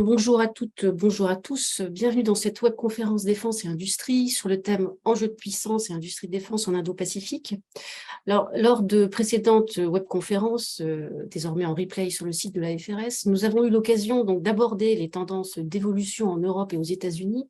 Bonjour à toutes, bonjour à tous. Bienvenue dans cette webconférence Défense et Industrie sur le thème Enjeux de puissance et industrie de défense en Indo-Pacifique. Alors, lors de précédentes webconférences, désormais en replay sur le site de la FRS, nous avons eu l'occasion donc d'aborder les tendances d'évolution en Europe et aux États-Unis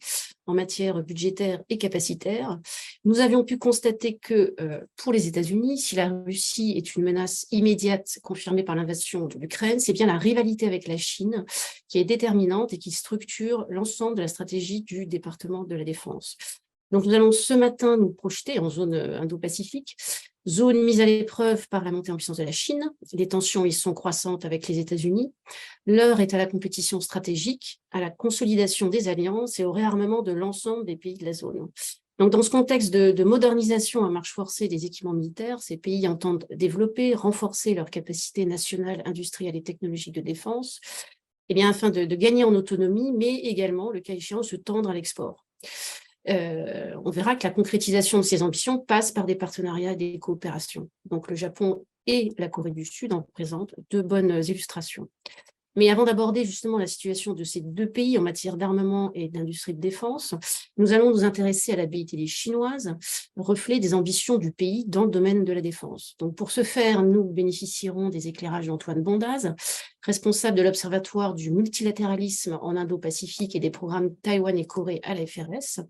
en matière budgétaire et capacitaire. Nous avions pu constater que pour les États-Unis, si la Russie est une menace immédiate confirmée par l'invasion de l'Ukraine, c'est bien la rivalité avec la Chine qui est déterminante et qui structure l'ensemble de la stratégie du département de la Défense. Donc nous allons ce matin nous projeter en zone Indo-Pacifique, zone mise à l'épreuve par la montée en puissance de la Chine. Les tensions y sont croissantes avec les États-Unis. L'heure est à la compétition stratégique, à la consolidation des alliances et au réarmement de l'ensemble des pays de la zone. Donc, dans ce contexte de modernisation à marche forcée des équipements militaires, ces pays entendent développer, renforcer leurs capacités nationales, industrielles et technologiques de défense, afin de gagner en autonomie, mais également, le cas échéant, se tendre à l'export. On verra que la concrétisation de ces ambitions passe par des partenariats et des coopérations. Donc, le Japon et la Corée du Sud en présentent de bonnes illustrations. Mais avant d'aborder justement la situation de ces deux pays en matière d'armement et d'industrie de défense, nous allons nous intéresser à la BITD chinoise, reflet des ambitions du pays dans le domaine de la défense. Donc pour ce faire, nous bénéficierons des éclairages d'Antoine Bondaz, responsable de l'Observatoire du multilatéralisme en Indo-Pacifique et des programmes Taïwan et Corée à la FRS.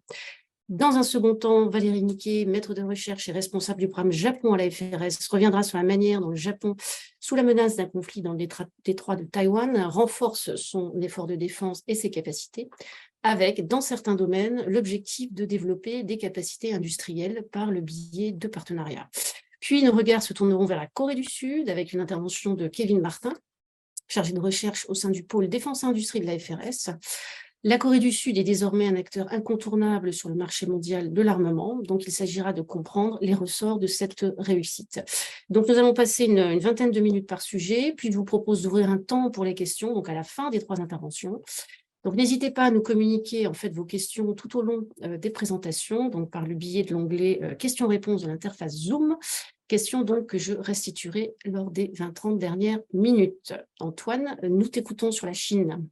Dans un second temps, Valérie Niquet, maître de recherche et responsable du programme Japon à la FRS, reviendra sur la manière dont le Japon, sous la menace d'un conflit dans le détroit de Taïwan, renforce son effort de défense et ses capacités, avec, dans certains domaines, l'objectif de développer des capacités industrielles par le biais de partenariats. Puis, nos regards se tourneront vers la Corée du Sud, avec une intervention de Kevin Martin, chargé de recherche au sein du pôle Défense et Industrie de la FRS. La Corée du Sud est désormais un acteur incontournable sur le marché mondial de l'armement, donc il s'agira de comprendre les ressorts de cette réussite. Donc nous allons passer une vingtaine de minutes par sujet, puis je vous propose d'ouvrir un temps pour les questions, donc à la fin des 3 interventions. Donc n'hésitez pas à nous communiquer en fait vos questions tout au long des présentations, donc par le biais de l'onglet questions-réponses de l'interface Zoom, questions donc que je restituerai lors des 20-30 dernières minutes. Antoine, nous t'écoutons sur la Chine.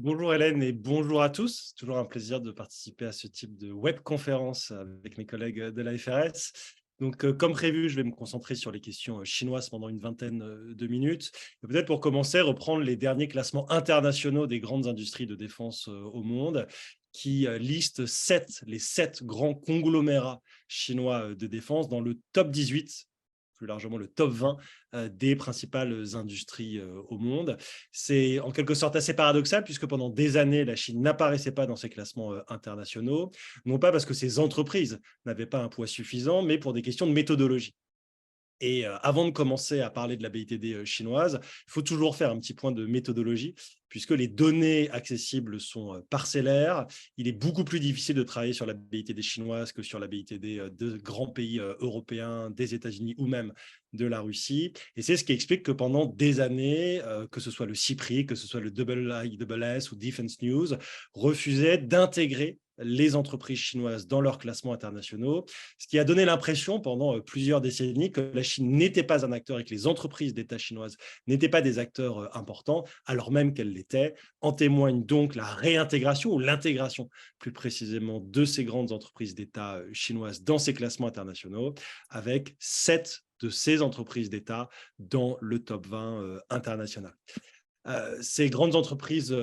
Bonjour Hélène et bonjour à tous. Toujours un plaisir de participer à ce type de webconférence avec mes collègues de la FRS. Donc, comme prévu, je vais me concentrer sur les questions chinoises pendant une vingtaine de minutes. Peut-être pour commencer, reprendre les derniers classements internationaux des grandes industries de défense au monde qui listent les 7 grands conglomérats chinois de défense dans le top 18, plus largement le top 20 des principales industries au monde. C'est en quelque sorte assez paradoxal puisque pendant des années, la Chine n'apparaissait pas dans ces classements internationaux, non pas parce que ces entreprises n'avaient pas un poids suffisant, mais pour des questions de méthodologie. Et avant de commencer à parler de la BITD chinoise, il faut toujours faire un petit point de méthodologie, puisque les données accessibles sont parcellaires. Il est beaucoup plus difficile de travailler sur la BITD chinoise que sur la BITD de grands pays européens, des États-Unis ou même de la Russie. Et c'est ce qui explique que pendant des années, que ce soit le CIPRI, que ce soit le IISS ou Defense News, refusaient d'intégrer les entreprises chinoises dans leurs classements internationaux, ce qui a donné l'impression pendant plusieurs décennies que la Chine n'était pas un acteur et que les entreprises d'État chinoises n'étaient pas des acteurs importants, alors même qu'elles l'étaient. En témoigne donc la réintégration ou l'intégration, plus précisément, de ces grandes entreprises d'État chinoises dans ces classements internationaux, avec 7 de ces entreprises d'État dans le top 20 international. Ces grandes entreprises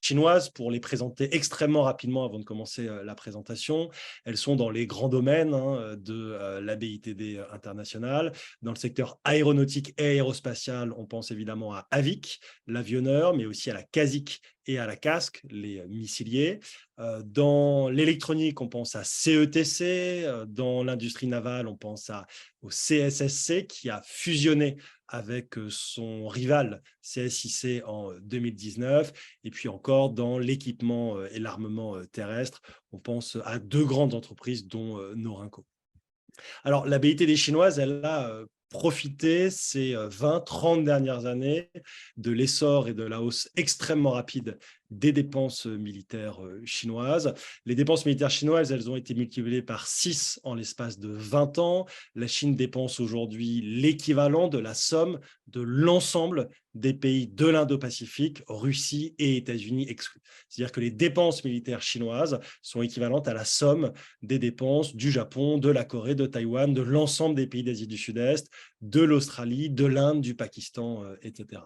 chinoises, pour les présenter extrêmement rapidement avant de commencer la présentation, elles sont dans les grands domaines de la BITD internationale. Dans le secteur aéronautique et aérospatial, on pense évidemment à Avic, l'avionneur, mais aussi à la CASIC et à la CASC, les missiliers. Dans l'électronique, on pense à CETC. Dans l'industrie navale, on pense au CSSC qui a fusionné avec son rival CSIC en 2019. Et puis encore, dans l'équipement et l'armement terrestre, on pense à 2 grandes entreprises, dont Norinco. Alors, la BITD chinoise, elle a profité ces 20-30 dernières années de l'essor et de la hausse extrêmement rapide des dépenses militaires chinoises. Les dépenses militaires chinoises, elles ont été multipliées par 6 en l'espace de 20 ans. La Chine dépense aujourd'hui l'équivalent de la somme de l'ensemble des pays de l'Indo-Pacifique, Russie et États-Unis exclus. C'est-à-dire que les dépenses militaires chinoises sont équivalentes à la somme des dépenses du Japon, de la Corée, de Taïwan, de l'ensemble des pays d'Asie du Sud-Est, de l'Australie, de l'Inde, du Pakistan, etc.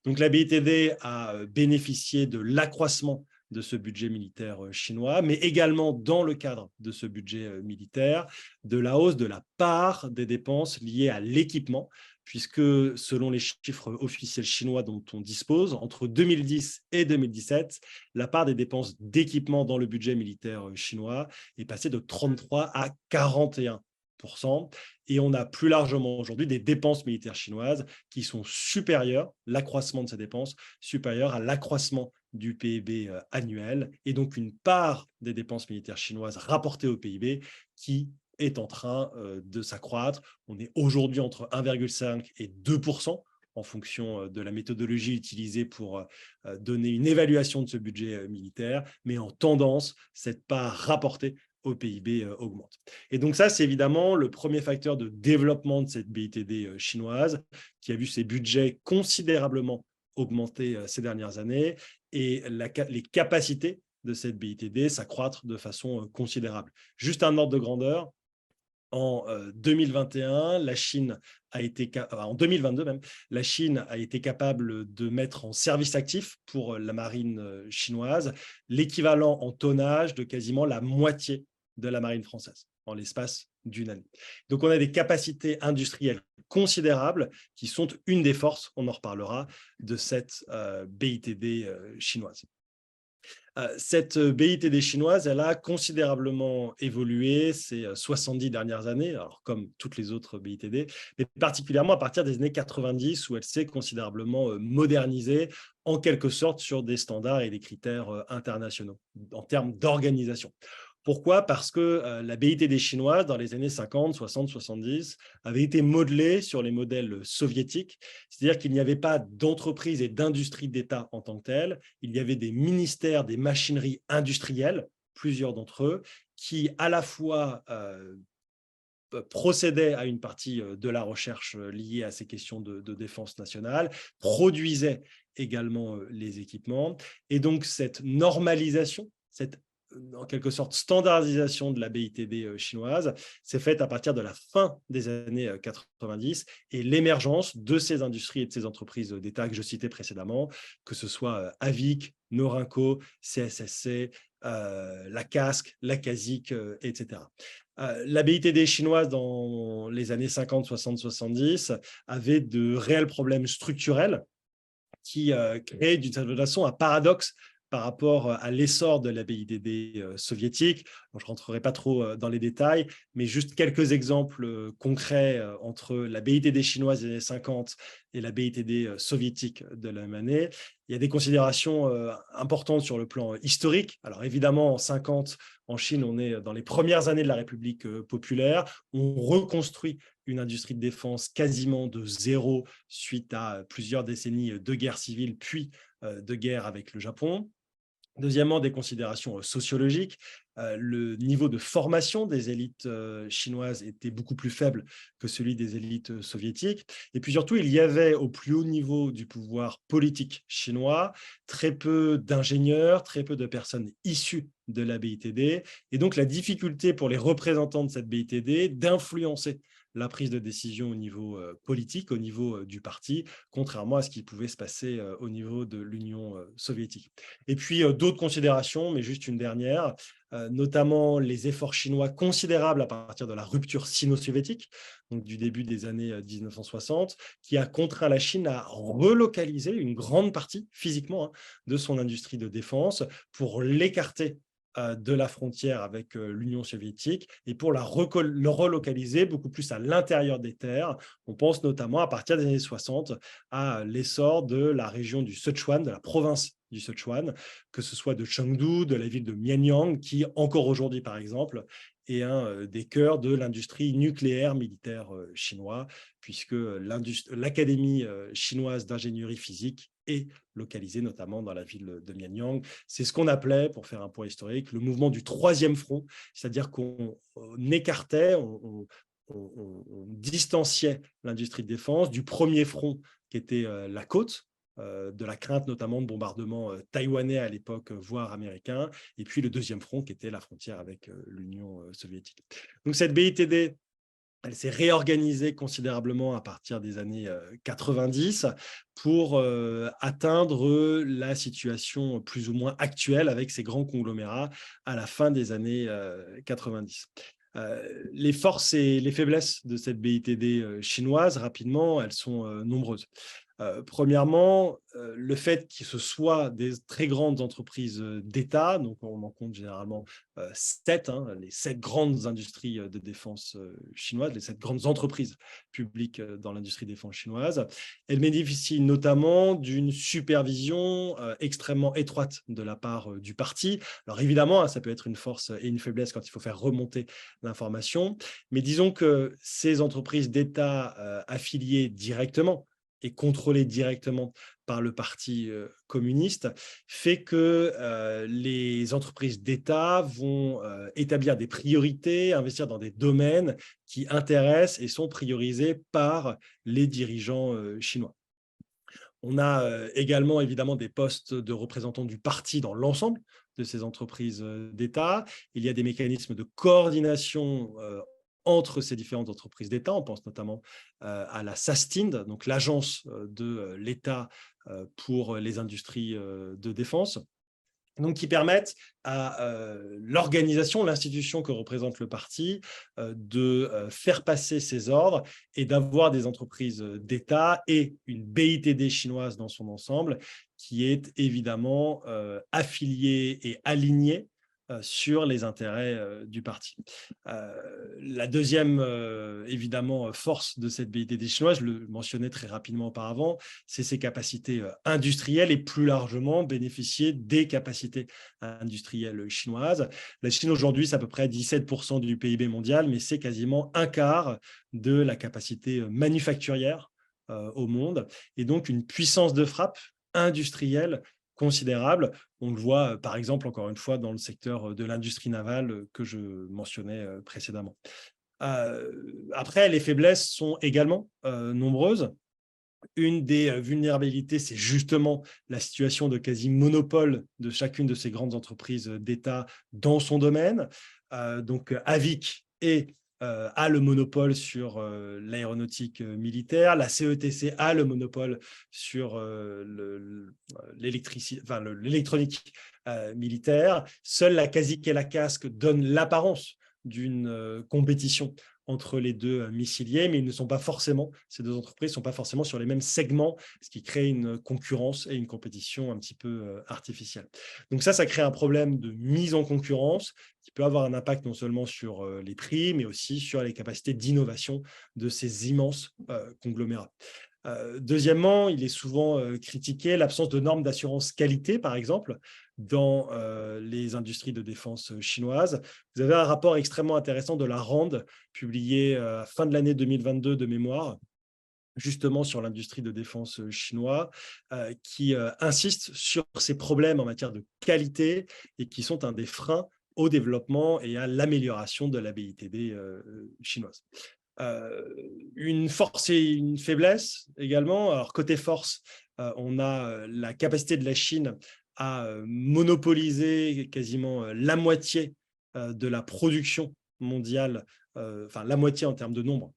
Donc la BITD a bénéficié de l'accroissement de ce budget militaire chinois, mais également dans le cadre de ce budget militaire, de la hausse de la part des dépenses liées à l'équipement, puisque selon les chiffres officiels chinois dont on dispose, entre 2010 et 2017, la part des dépenses d'équipement dans le budget militaire chinois est passée de 33 à 41%. Et on a plus largement aujourd'hui des dépenses militaires chinoises qui sont supérieures, l'accroissement de ces dépenses, supérieur à l'accroissement du PIB annuel, et donc une part des dépenses militaires chinoises rapportées au PIB qui est en train de s'accroître. On est aujourd'hui entre 1,5 et 2% en fonction de la méthodologie utilisée pour donner une évaluation de ce budget militaire, mais en tendance, cette part rapportée au PIB augmente. Et donc ça, c'est évidemment le premier facteur de développement de cette BITD chinoise, qui a vu ses budgets considérablement augmenter ces dernières années, et les capacités de cette BITD s'accroître de façon considérable. Juste un ordre de grandeur, en 2021, la Chine a été, en 2022 même, la Chine a été capable de mettre en service actif pour la marine chinoise l'équivalent en tonnage de quasiment la moitié de la marine française en l'espace d'une année. Donc, on a des capacités industrielles considérables qui sont une des forces, on en reparlera, de cette BITD chinoise. Cette BITD chinoise, elle a considérablement évolué ces 70 dernières années, alors comme toutes les autres BITD, mais particulièrement à partir des années 90, où elle s'est considérablement modernisée, en quelque sorte sur des standards et des critères internationaux en termes d'organisation. Pourquoi? Parce que la BITD chinoise, dans les années 50, 60, 70, avait été modelée sur les modèles soviétiques, c'est-à-dire qu'il n'y avait pas d'entreprise et d'industrie d'État en tant que telle, il y avait des ministères, des machineries industrielles, plusieurs d'entre eux, qui à la fois procédaient à une partie de la recherche liée à ces questions de défense nationale, produisaient également les équipements, et donc cette normalisation, cette en quelque sorte standardisation de la BITD chinoise s'est faite à partir de la fin des années 90 et l'émergence de ces industries et de ces entreprises d'État que je citais précédemment, que ce soit Avic, Norinco, CSSC, la Casque, la CASIC, etc. La BITD chinoise dans les années 50, 60, 70 avait de réels problèmes structurels qui créaient d'une certaine façon un paradoxe par rapport à l'essor de la BITD soviétique. Bon, je ne rentrerai pas trop dans les détails, mais juste quelques exemples concrets entre la BITD chinoise des années 50 et la BITD soviétique de la même année. Il y a des considérations importantes sur le plan historique. Alors évidemment, en 50, en Chine, on est dans les premières années de la République populaire. On reconstruit une industrie de défense quasiment de zéro suite à plusieurs décennies de guerre civile, puis de guerre avec le Japon. Deuxièmement, des considérations sociologiques. Le niveau de formation des élites chinoises était beaucoup plus faible que celui des élites soviétiques. Et puis surtout, il y avait au plus haut niveau du pouvoir politique chinois très peu d'ingénieurs, très peu de personnes issues de la BITD. Et donc, la difficulté pour les représentants de cette BITD d'influencer la prise de décision au niveau politique, au niveau du parti, contrairement à ce qui pouvait se passer au niveau de l'Union soviétique. Et puis, d'autres considérations, mais juste une dernière, notamment les efforts chinois considérables à partir de la rupture sino-soviétique, donc du début des années 1960, qui a contraint la Chine à relocaliser une grande partie, physiquement, de son industrie de défense pour l'écarter de la frontière avec l'Union soviétique et pour le relocaliser beaucoup plus à l'intérieur des terres. On pense notamment à partir des années 60 à l'essor de la région du Sichuan, de la province du Sichuan, que ce soit de Chengdu, de la ville de Mianyang, qui encore aujourd'hui par exemple est un des cœurs de l'industrie nucléaire militaire chinois, puisque l'Académie chinoise d'ingénierie physique et localisés notamment dans la ville de Mianyang. C'est ce qu'on appelait, pour faire un point historique, le mouvement du troisième front, c'est-à-dire qu'on écartait, on distanciait l'industrie de défense du premier front qui était la côte, de la crainte notamment de bombardements taïwanais à l'époque, voire américains, et puis le deuxième front qui était la frontière avec l'Union soviétique. Donc cette BITD, elle s'est réorganisée considérablement à partir des années 90 pour atteindre la situation plus ou moins actuelle avec ces grands conglomérats à la fin des années 90. Les forces et les faiblesses de cette BITD chinoise, rapidement, elles sont nombreuses. Premièrement, le fait que ce soit des très grandes entreprises d'État, donc on en compte généralement 7, les 7 grandes industries de défense chinoises, les 7 grandes entreprises publiques dans l'industrie de défense chinoise, elles bénéficient notamment d'une supervision extrêmement étroite de la part du parti. Alors évidemment, ça peut être une force et une faiblesse quand il faut faire remonter l'information, mais disons que ces entreprises d'État affiliées directement et contrôlé directement par le Parti communiste, fait que les entreprises d'État vont établir des priorités, investir dans des domaines qui intéressent et sont priorisés par les dirigeants chinois. On a également évidemment des postes de représentants du parti dans l'ensemble de ces entreprises d'État. Il y a des mécanismes de coordination entre ces différentes entreprises d'État. On pense notamment à la SASTIND, donc l'agence de l'État pour les industries de défense, donc qui permettent à l'organisation, l'institution que représente le parti, de faire passer ses ordres et d'avoir des entreprises d'État et une BITD chinoise dans son ensemble qui est évidemment affiliée et alignée sur les intérêts du parti. La deuxième, évidemment, force de cette BITD chinoise, je le mentionnais très rapidement auparavant, c'est ses capacités industrielles et plus largement bénéficier des capacités industrielles chinoises. La Chine aujourd'hui, c'est à peu près 17% du PIB mondial, mais c'est quasiment un quart de la capacité manufacturière au monde, et donc une puissance de frappe industrielle considérable. On le voit, par exemple, encore une fois, dans le secteur de l'industrie navale que je mentionnais précédemment. Après, les faiblesses sont également nombreuses. Une des vulnérabilités, c'est justement la situation de quasi-monopole de chacune de ces grandes entreprises d'État dans son domaine. Donc, Avic a le monopole sur l'aéronautique militaire, la CETC a le monopole sur l'électronique militaire. Seule la CASIC et la CASC donnent l'apparence d'une compétition entre les deux missiliers, mais ils ne sont pas forcément, ces deux entreprises ne sont pas forcément sur les mêmes segments, ce qui crée une concurrence et une compétition un petit peu artificielle. Donc ça crée un problème de mise en concurrence qui peut avoir un impact non seulement sur les prix, mais aussi sur les capacités d'innovation de ces immenses conglomérats. Deuxièmement, il est souvent critiqué l'absence de normes d'assurance qualité, par exemple, dans les industries de défense chinoises. Vous avez un rapport extrêmement intéressant de la RAND, publié à fin de l'année 2022 de mémoire, justement sur l'industrie de défense chinoise, qui insiste sur ces problèmes en matière de qualité et qui sont un des freins au développement et à l'amélioration de la BITD chinoise. Une force et une faiblesse également. Alors, côté force, on a la capacité de la Chine à monopoliser quasiment la moitié de la production mondiale, enfin la moitié en termes de nombre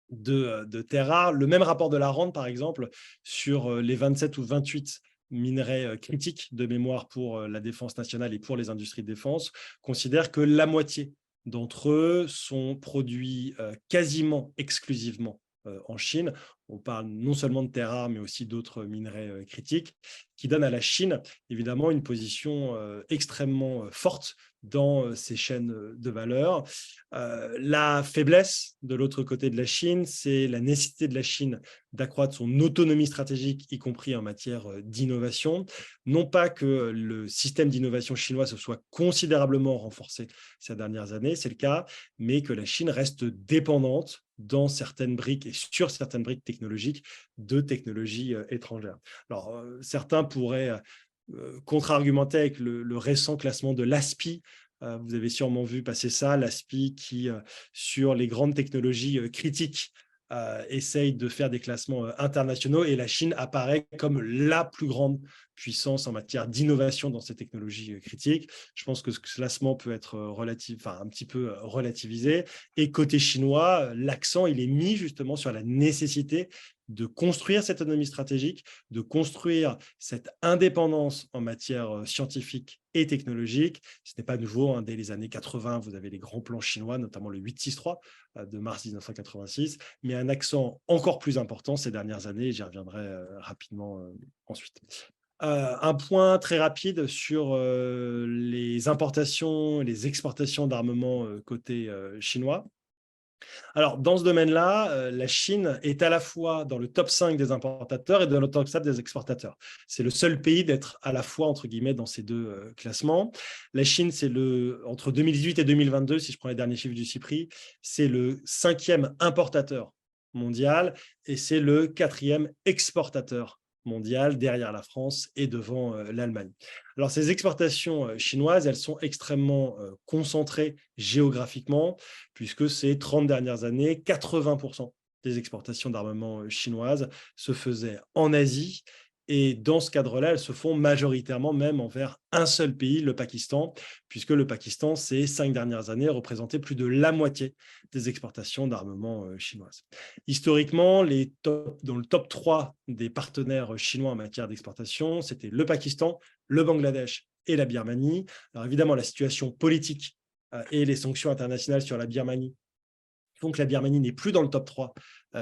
de terres rares. Le même rapport de la RAND, par exemple, sur les 27 ou 28 minerais critiques de mémoire pour la défense nationale et pour les industries de défense, considère que la moitié d'entre eux sont produits quasiment exclusivement en Chine. On parle non seulement de terres rares, mais aussi d'autres minerais critiques, qui donnent à la Chine, évidemment, une position extrêmement forte dans ces chaînes de valeur. La faiblesse de l'autre côté de la Chine, c'est la nécessité de la Chine d'accroître son autonomie stratégique, y compris en matière d'innovation. Non pas que le système d'innovation chinois se soit considérablement renforcé ces dernières années, c'est le cas, mais que la Chine reste dépendante dans certaines briques et sur certaines briques techniques technologiques de technologies étrangères. Alors, certains pourraient contre-argumenter avec le récent classement de l'ASPI. Vous avez sûrement vu passer ça, l'ASPI qui, sur les grandes technologies critiques, essaye de faire des classements internationaux et la Chine apparaît comme la plus grande puissance en matière d'innovation dans ces technologies critiques. Je pense que ce classement peut être un petit peu relativisé. Et côté chinois, l'accent il est mis justement sur la nécessité de construire cette autonomie stratégique, de construire cette indépendance en matière scientifique et technologique. Ce n'est pas nouveau, hein, dès les années 80, vous avez les grands plans chinois, notamment le 863 de mars 1986, mais un accent encore plus important ces dernières années, et j'y reviendrai rapidement ensuite. Un point très rapide sur les importations et les exportations d'armement côté chinois. Alors, dans ce domaine-là, la Chine est à la fois dans le top 5 des importateurs et dans le top 7 des exportateurs. C'est le seul pays d'être à la fois, entre guillemets, dans ces deux classements. La Chine, c'est entre 2018 et 2022, si je prends les derniers chiffres du CIPRI, c'est le 5e importateur mondial et c'est le 4e exportateur mondial derrière la France et devant l'Allemagne. Alors, ces exportations chinoises, elles sont extrêmement concentrées géographiquement, puisque ces 30 dernières années, 80% des exportations d'armement chinoises se faisaient en Asie. Et dans ce cadre-là, elles se font majoritairement même envers un seul pays, le Pakistan, puisque le Pakistan, ces 5 dernières années, représentait plus de la moitié des exportations d'armement chinoises. Historiquement, dans le top 3 des partenaires chinois en matière d'exportation, c'était le Pakistan, le Bangladesh et la Birmanie. Alors évidemment, la situation politique et les sanctions internationales sur la Birmanie font que la Birmanie n'est plus dans le top 3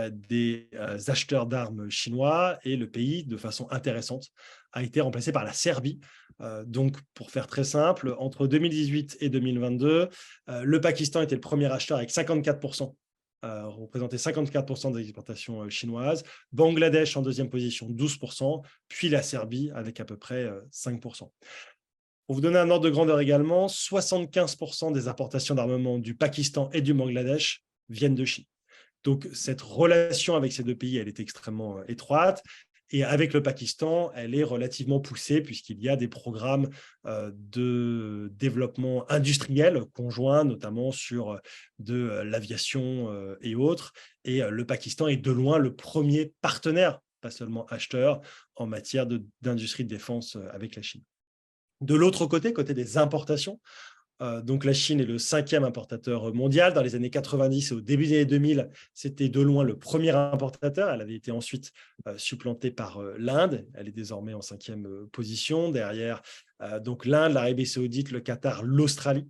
des acheteurs d'armes chinois et le pays, de façon intéressante, a été remplacé par la Serbie. Donc, pour faire très simple, entre 2018 et 2022, le Pakistan était le premier acheteur avec 54%, représentait 54% des exportations chinoises, Bangladesh en deuxième position, 12%, puis la Serbie avec à peu près 5%. Pour vous donner un ordre de grandeur également, 75% des importations d'armement du Pakistan et du Bangladesh viennent de Chine. Donc, cette relation avec ces deux pays, elle est extrêmement étroite. Et avec le Pakistan, elle est relativement poussée puisqu'il y a des programmes de développement industriel conjoints, notamment sur de l'aviation et autres. Et le Pakistan est de loin le premier partenaire, pas seulement acheteur, en matière d'industrie de défense avec la Chine. De l'autre côté, côté des importations, donc la Chine est le 5e importateur mondial. Dans les années 90 et au début des années 2000, c'était de loin le premier importateur. Elle avait été ensuite supplantée par l'Inde. Elle est désormais en 5e position. Derrière, donc l'Inde, l'Arabie saoudite, le Qatar, l'Australie.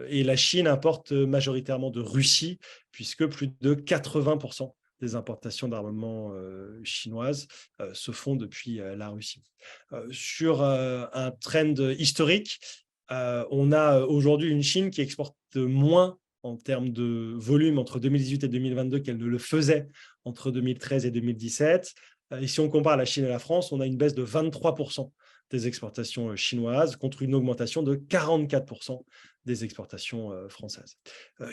Et la Chine importe majoritairement de Russie, puisque plus de 80% des importations d'armement chinoises se font depuis la Russie. Sur un trend historique, on a aujourd'hui une Chine qui exporte moins en termes de volume entre 2018 et 2022 qu'elle ne le faisait entre 2013 et 2017. Et si on compare la Chine et la France, on a une baisse de 23% des exportations chinoises contre une augmentation de 44% des exportations françaises.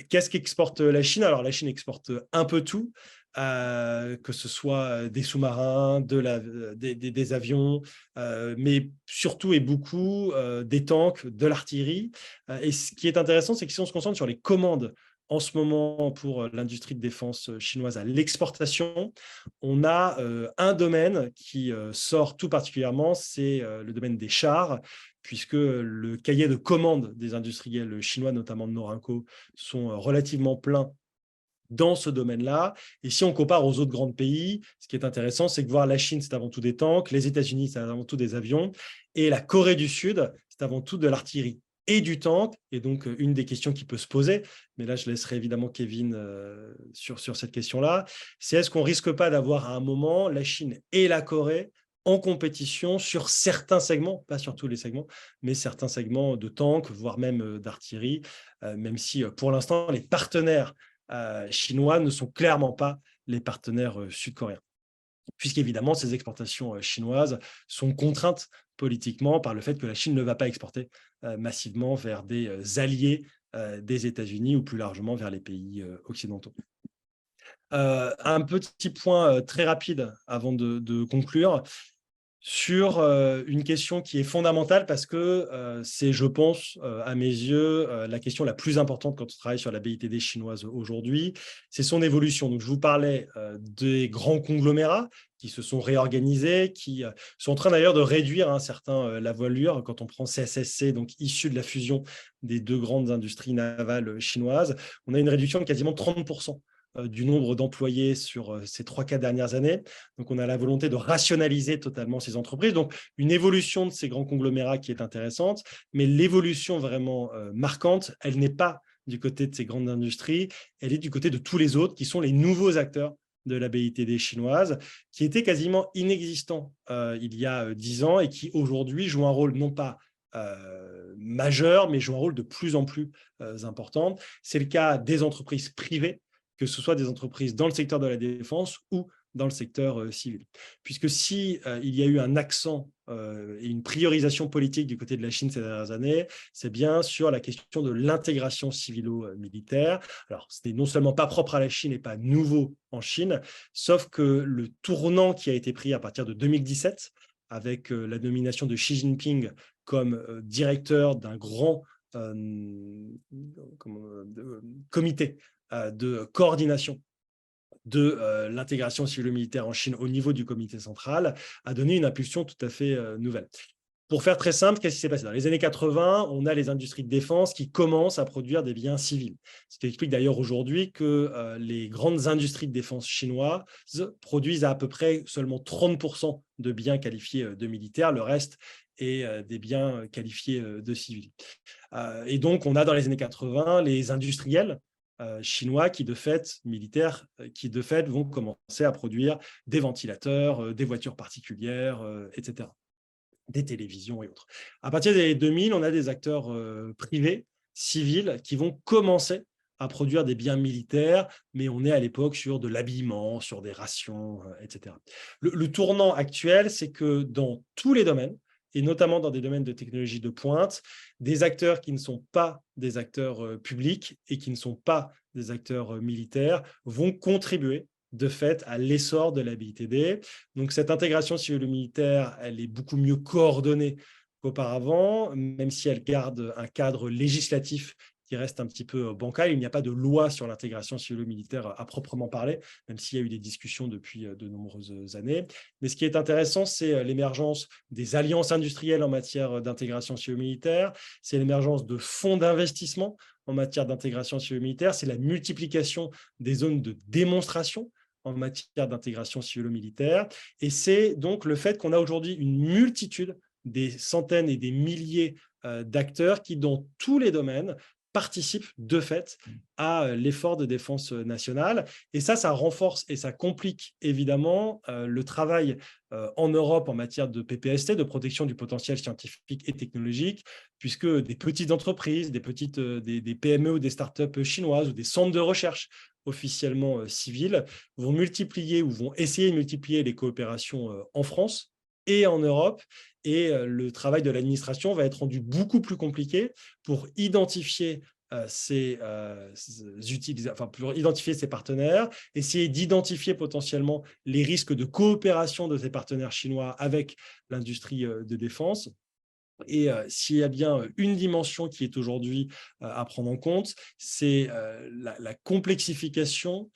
Qu'est-ce qu'exporte la Chine? Alors, la Chine exporte un peu tout, que ce soit des sous-marins, des avions, mais surtout et beaucoup des tanks, de l'artillerie. Et ce qui est intéressant, c'est que si on se concentre sur les commandes en ce moment pour l'industrie de défense chinoise à l'exportation, on a un domaine qui sort tout particulièrement, c'est le domaine des chars, puisque le cahier de commandes des industriels chinois, notamment de Norinco, sont relativement pleins dans ce domaine-là. Et si on compare aux autres grands pays, ce qui est intéressant, c'est que voir la Chine, c'est avant tout des tanks, les États-Unis, c'est avant tout des avions, et la Corée du Sud, c'est avant tout de l'artillerie et du tank. Et donc, une des questions qui peut se poser, mais là, je laisserai évidemment Kevin sur cette question-là, c'est est-ce qu'on ne risque pas d'avoir à un moment la Chine et la Corée en compétition sur certains segments, pas sur tous les segments, mais certains segments de tanks, voire même d'artillerie, même si pour l'instant, les partenaires chinois ne sont clairement pas les partenaires sud-coréens. Puisqu'évidemment, ces exportations chinoises sont contraintes politiquement par le fait que la Chine ne va pas exporter massivement vers des alliés des États-Unis ou plus largement vers les pays occidentaux. Un petit point très rapide avant de conclure sur une question qui est fondamentale parce que c'est, je pense, à mes yeux, la question la plus importante quand on travaille sur la BITD chinoise aujourd'hui, c'est son évolution. Donc, je vous parlais des grands conglomérats qui se sont réorganisés, qui sont en train d'ailleurs de réduire un certain la voilure. Quand on prend CSSC, donc issu de la fusion des deux grandes industries navales chinoises, on a une réduction de quasiment 30% du nombre d'employés sur ces 3-4 dernières années. Donc, on a la volonté de rationaliser totalement ces entreprises. Donc, une évolution de ces grands conglomérats qui est intéressante, mais l'évolution vraiment marquante, elle n'est pas du côté de ces grandes industries, elle est du côté de tous les autres qui sont les nouveaux acteurs de la BITD chinoise, qui étaient quasiment inexistants il y a 10 ans et qui aujourd'hui jouent un rôle non pas majeur, mais jouent un rôle de plus en plus important. C'est le cas des entreprises privées, que ce soit des entreprises dans le secteur de la défense ou dans le secteur civil. Puisque si il y a eu un accent et une priorisation politique du côté de la Chine ces dernières années, c'est bien sur la question de l'intégration civilo-militaire. Alors, ce n'est non seulement pas propre à la Chine et pas nouveau en Chine, sauf que le tournant qui a été pris à partir de 2017, avec la nomination de Xi Jinping comme directeur d'un grand comité de coordination de l'intégration civilo-militaire en Chine au niveau du comité central, a donné une impulsion tout à fait nouvelle. Pour faire très simple, qu'est-ce qui s'est passé? Dans les années 80, on a les industries de défense qui commencent à produire des biens civils. Ce qui explique d'ailleurs aujourd'hui que les grandes industries de défense chinoises produisent à peu près seulement 30% de biens qualifiés de militaires. Le reste est des biens qualifiés de civils. Et donc, on a dans les années 80 les industriels chinois qui, de fait, militaires, qui, de fait, vont commencer à produire des ventilateurs, des voitures particulières, etc., des télévisions et autres. À partir des 2000, on a des acteurs privés, civils, qui vont commencer à produire des biens militaires, mais on est à l'époque sur de l'habillement, sur des rations, etc. Le tournant actuel, c'est que dans tous les domaines, et notamment dans des domaines de technologie de pointe, des acteurs qui ne sont pas des acteurs publics et qui ne sont pas des acteurs militaires vont contribuer de fait à l'essor de la BITD. Donc cette intégration civilo-militaire, elle est beaucoup mieux coordonnée qu'auparavant, même si elle garde un cadre législatif qui reste un petit peu bancal. Il n'y a pas de loi sur l'intégration civilo-militaire à proprement parler, même s'il y a eu des discussions depuis de nombreuses années. Mais ce qui est intéressant, c'est l'émergence des alliances industrielles en matière d'intégration civilo-militaire, c'est l'émergence de fonds d'investissement en matière d'intégration civilo-militaire, c'est la multiplication des zones de démonstration en matière d'intégration civilo-militaire. Et c'est donc le fait qu'on a aujourd'hui une multitude, des centaines et des milliers d'acteurs qui, dans tous les domaines, participent de fait à l'effort de défense nationale. Et ça renforce et ça complique évidemment le travail en Europe en matière de PPST, de protection du potentiel scientifique et technologique, puisque des petites entreprises, des PME ou des startups chinoises ou des centres de recherche officiellement civils vont multiplier ou vont essayer de multiplier les coopérations en France et en Europe. Et le travail de l'administration va être rendu beaucoup plus compliqué pour identifier pour identifier ses partenaires, essayer d'identifier potentiellement les risques de coopération de ces partenaires chinois avec l'industrie de défense. Et s'il y a bien une dimension qui est aujourd'hui à prendre en compte, c'est la complexification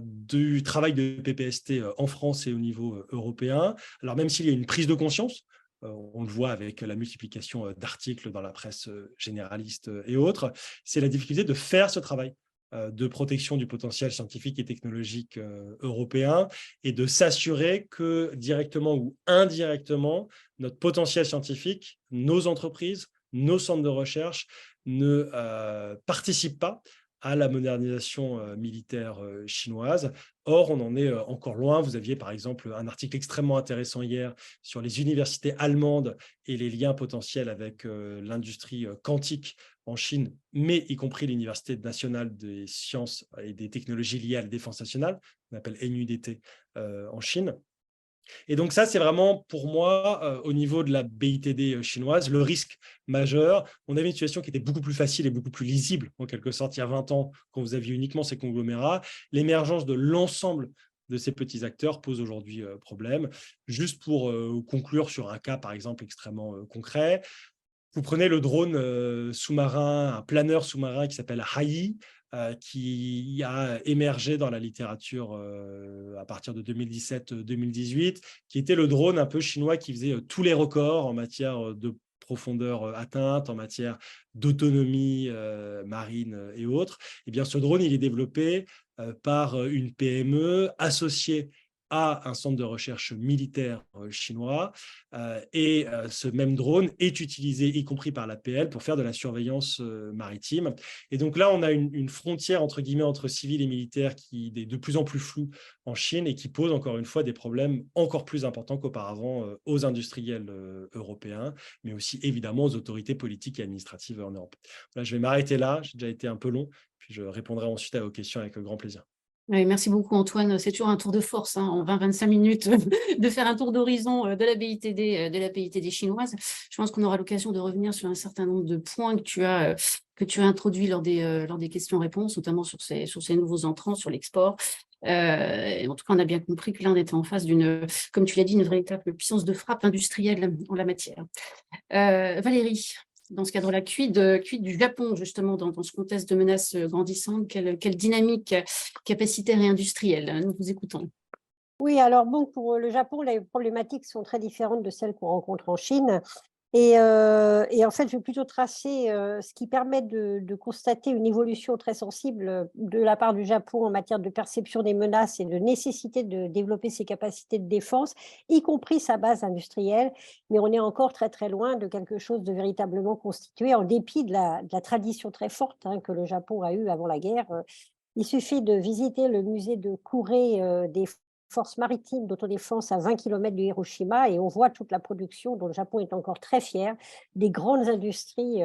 du travail de PPST en France et au niveau européen. Alors même s'il y a une prise de conscience, on le voit avec la multiplication d'articles dans la presse généraliste et autres, c'est la difficulté de faire ce travail de protection du potentiel scientifique et technologique européen et de s'assurer que directement ou indirectement, notre potentiel scientifique, nos entreprises, nos centres de recherche ne participent pas à la modernisation militaire chinoise. Or, on en est encore loin. Vous aviez par exemple un article extrêmement intéressant hier sur les universités allemandes et les liens potentiels avec l'industrie quantique en Chine, mais y compris l'Université nationale des sciences et des technologies liées à la défense nationale, qu'on appelle NUDT en Chine. Et donc ça, c'est vraiment pour moi, au niveau de la BITD chinoise, le risque majeur. On avait une situation qui était beaucoup plus facile et beaucoup plus lisible, en quelque sorte, il y a 20 ans, quand vous aviez uniquement ces conglomérats. L'émergence de l'ensemble de ces petits acteurs pose aujourd'hui problème. Juste pour conclure sur un cas, par exemple, extrêmement concret, vous prenez le drone sous-marin, un planeur sous-marin qui s'appelle Hai, qui a émergé dans la littérature à partir de 2017-2018, qui était le drone un peu chinois qui faisait tous les records en matière de profondeur atteinte, en matière d'autonomie marine et autres. Eh bien, ce drone, il est développé par une PME associée à un centre de recherche militaire chinois. Et ce même drone est utilisé, y compris par l'APL, pour faire de la surveillance maritime. Et donc là, on a une frontière, entre guillemets, entre civils et militaires qui est de plus en plus floue en Chine et qui pose, encore une fois, des problèmes encore plus importants qu'auparavant aux industriels européens, mais aussi, évidemment, aux autorités politiques et administratives en Europe. Voilà, je vais m'arrêter là, j'ai déjà été un peu long, puis je répondrai ensuite à vos questions avec grand plaisir. Oui, merci beaucoup Antoine. C'est toujours un tour de force hein, en 20-25 minutes de faire un tour d'horizon de la BITD chinoise. Je pense qu'on aura l'occasion de revenir sur un certain nombre de points que tu as introduits lors des questions-réponses, notamment sur ces nouveaux entrants, sur l'export. En tout cas, on a bien compris que là, on était en face d'une, comme tu l'as dit, une véritable puissance de frappe industrielle en la matière. Valérie, dans ce cadre-là, quid du Japon, justement, dans ce contexte de menaces grandissantes, quelle dynamique capacitaire et industrielle? Nous vous écoutons. Oui, alors bon, pour le Japon, les problématiques sont très différentes de celles qu'on rencontre en Chine. Et en fait, je vais plutôt tracer ce qui permet de constater une évolution très sensible de la part du Japon en matière de perception des menaces et de nécessité de développer ses capacités de défense, y compris sa base industrielle. Mais on est encore très, très loin de quelque chose de véritablement constitué, en dépit de la tradition très forte hein, que le Japon a eue avant la guerre. Il suffit de visiter le musée de Kure des forces maritimes d'autodéfense à 20 km de Hiroshima et on voit toute la production dont le Japon est encore très fier, des grandes industries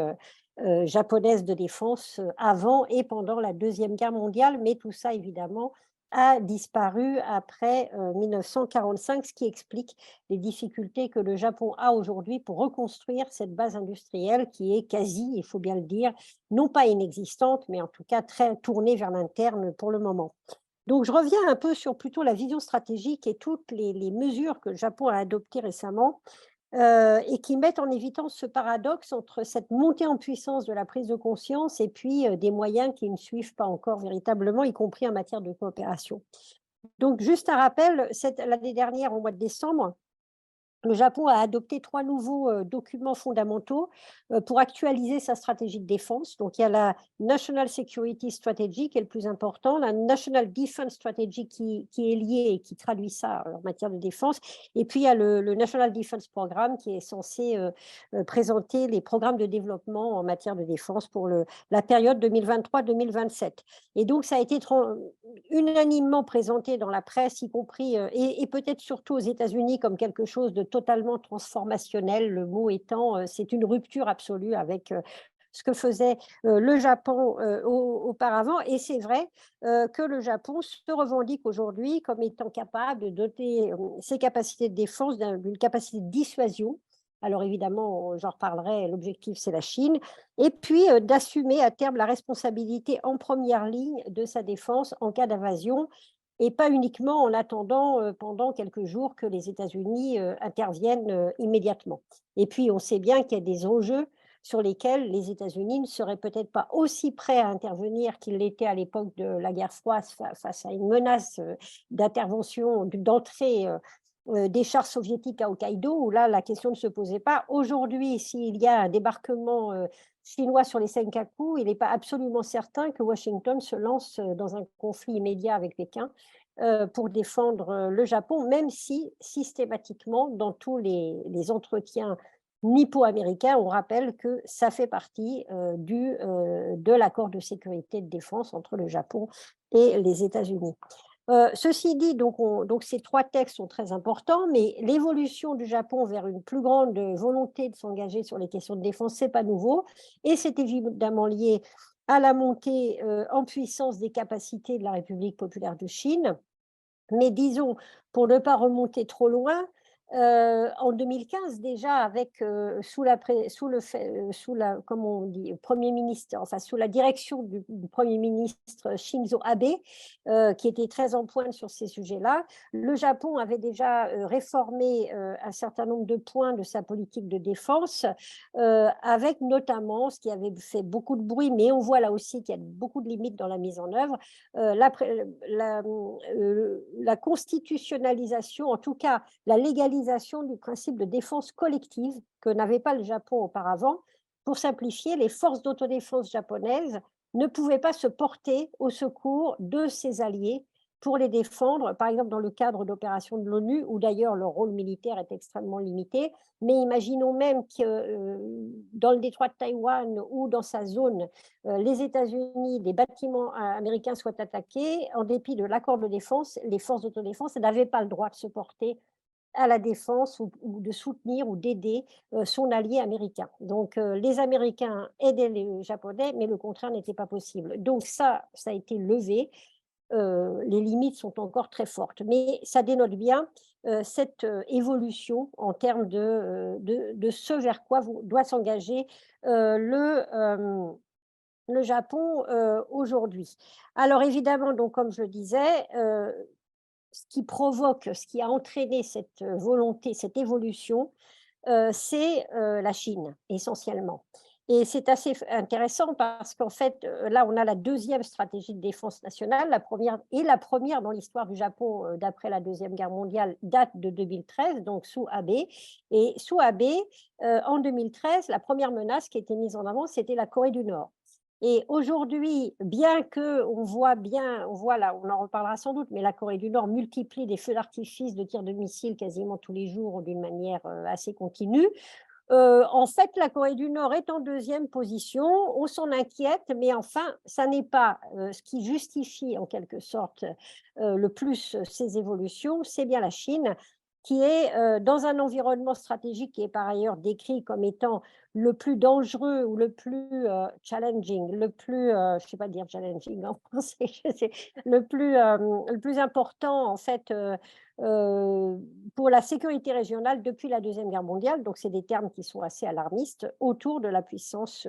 japonaises de défense avant et pendant la Deuxième Guerre mondiale. Mais tout ça, évidemment, a disparu après 1945, ce qui explique les difficultés que le Japon a aujourd'hui pour reconstruire cette base industrielle qui est quasi, il faut bien le dire, non pas inexistante, mais en tout cas très tournée vers l'interne pour le moment. Donc, je reviens un peu sur plutôt la vision stratégique et toutes les mesures que le Japon a adoptées récemment et qui mettent en évidence ce paradoxe entre cette montée en puissance de la prise de conscience et puis des moyens qui ne suivent pas encore véritablement, y compris en matière de coopération. Donc, juste un rappel, l'année dernière, au mois de décembre, le Japon a adopté 3 nouveaux documents fondamentaux pour actualiser sa stratégie de défense. Donc, il y a la National Security Strategy qui est le plus important, la National Defense Strategy qui est liée et qui traduit ça en matière de défense. Et puis, il y a le National Defense Programme qui est censé présenter les programmes de développement en matière de défense pour la période 2023-2027. Et donc, ça a été unanimement présenté dans la presse, y compris, et peut-être surtout aux États-Unis, comme quelque chose de totalement transformationnel. Le mot étant, c'est une rupture absolue avec ce que faisait le Japon auparavant. Et c'est vrai que le Japon se revendique aujourd'hui comme étant capable de doter ses capacités de défense d'une capacité de dissuasion. Alors évidemment, j'en reparlerai, l'objectif c'est la Chine, et puis d'assumer à terme la responsabilité en première ligne de sa défense en cas d'invasion, et pas uniquement en attendant pendant quelques jours que les États-Unis interviennent immédiatement. Et puis on sait bien qu'il y a des enjeux sur lesquels les États-Unis ne seraient peut-être pas aussi prêts à intervenir qu'ils l'étaient à l'époque de la guerre froide face à une menace d'intervention, d'entrée des chars soviétiques à Hokkaido, où là, la question ne se posait pas. Aujourd'hui, s'il y a un débarquement chinois sur les Senkaku, il n'est pas absolument certain que Washington se lance dans un conflit immédiat avec Pékin pour défendre le Japon, même si systématiquement, dans tous les entretiens nippo-américains, on rappelle que ça fait partie de l'accord de sécurité et de défense entre le Japon et les États-Unis. Ceci dit, donc ces 3 textes sont très importants, mais l'évolution du Japon vers une plus grande volonté de s'engager sur les questions de défense, ce n'est pas nouveau. Et c'est évidemment lié à la montée en puissance des capacités de la République populaire de Chine, Mais disons, pour ne pas remonter trop loin, en 2015 déjà avec, sous la comment on dit? Premier ministre, enfin sous la direction du premier ministre Shinzo Abe, qui était très en pointe sur ces sujets-là. Le Japon avait déjà, réformé, un certain nombre de points de sa politique de défense, avec notamment ce qui avait fait beaucoup de bruit, mais on voit là aussi qu'il y a beaucoup de limites dans la mise en œuvre, la constitutionnalisation, en tout cas la légalisation du principe de défense collective que n'avait pas le Japon auparavant. Pour simplifier, les forces d'autodéfense japonaises ne pouvaient pas se porter au secours de ses alliés pour les défendre, par exemple dans le cadre d'opérations de l'ONU, où d'ailleurs leur rôle militaire est extrêmement limité. Mais imaginons même que dans le détroit de Taïwan ou dans sa zone, les États-Unis, des bâtiments américains soient attaqués, en dépit de l'accord de défense, les forces d'autodéfense n'avaient pas le droit de se porter à la défense ou de soutenir ou d'aider son allié américain. Donc les Américains aidaient les Japonais, mais le contraire n'était pas possible. Donc ça a été levé. Les limites sont encore très fortes, mais ça dénote bien cette évolution en termes de ce vers quoi doit s'engager le Japon aujourd'hui. Alors évidemment, donc, comme je le disais, ce qui a entraîné cette volonté, cette évolution, c'est la Chine, essentiellement. Et c'est assez intéressant parce qu'en fait, là, on a la deuxième stratégie de défense nationale. La première dans l'histoire du Japon, d'après la Deuxième Guerre mondiale, date de 2013, donc sous Abe. Et sous Abe, en 2013, la première menace qui a été mise en avant, c'était la Corée du Nord. Et aujourd'hui, bien qu'on voit là, on en reparlera sans doute, mais la Corée du Nord multiplie des feux d'artifice de tirs de missiles quasiment tous les jours d'une manière assez continue. En fait, la Corée du Nord est en deuxième position, on s'en inquiète, mais enfin, ça n'est pas ce qui justifie en quelque sorte le plus ces évolutions, c'est bien la Chine qui est dans un environnement stratégique qui est par ailleurs décrit comme étant le plus dangereux ou le plus challenging, je ne sais pas dire challenging en français, le plus important en fait pour la sécurité régionale depuis la Deuxième Guerre mondiale. Donc, c'est des termes qui sont assez alarmistes autour de la puissance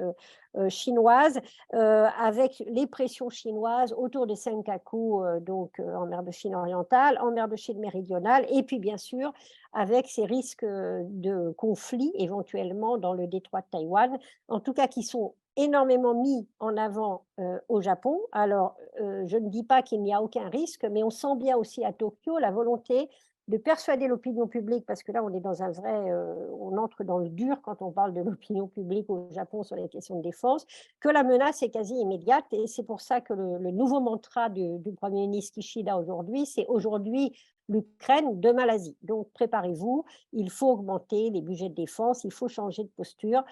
chinoise, avec les pressions chinoises autour des Senkaku, en mer de Chine orientale, en mer de Chine méridionale, et puis bien sûr avec ces risques de conflits éventuellement dans le détroit de Taïwan, en tout cas qui sont énormément mis en avant au Japon. Alors, je ne dis pas qu'il n'y a aucun risque, mais on sent bien aussi à Tokyo la volonté de persuader l'opinion publique, parce que là, on est dans un vrai, on entre dans le dur quand on parle de l'opinion publique au Japon sur les questions de défense, que la menace est quasi immédiate. Et c'est pour ça que le nouveau mantra du Premier ministre Kishida aujourd'hui, c'est aujourd'hui l'Ukraine, demain l'Asie. Donc, préparez-vous, il faut augmenter les budgets de défense, il faut changer de posture,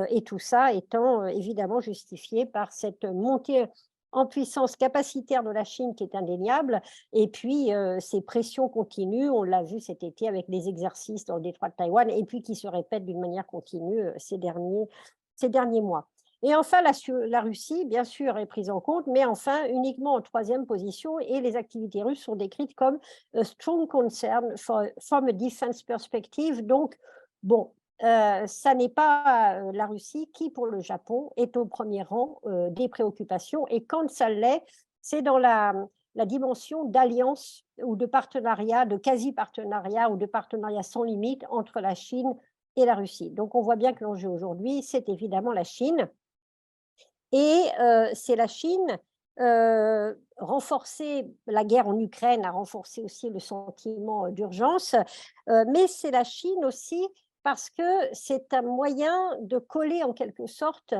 et tout ça étant évidemment justifié par cette montée en puissance capacitaire de la Chine qui est indéniable, et puis ces pressions continues, on l'a vu cet été avec les exercices dans le détroit de Taïwan, et puis qui se répètent d'une manière continue ces derniers mois. Et enfin, la Russie, bien sûr, est prise en compte, mais enfin uniquement en troisième position, et les activités russes sont décrites comme a strong concern from a defense perspective. Donc, bon, ça n'est pas la Russie qui, pour le Japon, est au premier rang des préoccupations. Et quand ça l'est, c'est dans la dimension d'alliance ou de partenariat, de quasi-partenariat ou de partenariat sans limite entre la Chine et la Russie. Donc, on voit bien que l'enjeu aujourd'hui, c'est évidemment la Chine. Et c'est la Chine, renforcer la guerre en Ukraine a renforcé aussi le sentiment d'urgence, mais c'est la Chine aussi parce que c'est un moyen de coller en quelque sorte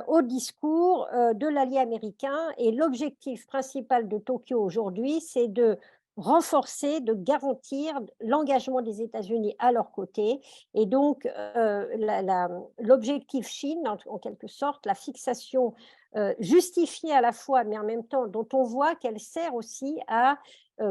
au discours de l'allié américain. Et l'objectif principal de Tokyo aujourd'hui, c'est de renforcer, de garantir l'engagement des États-Unis à leur côté. Et donc, l'objectif Chine, en quelque sorte, la fixation justifiée à la fois, mais en même temps dont on voit qu'elle sert aussi à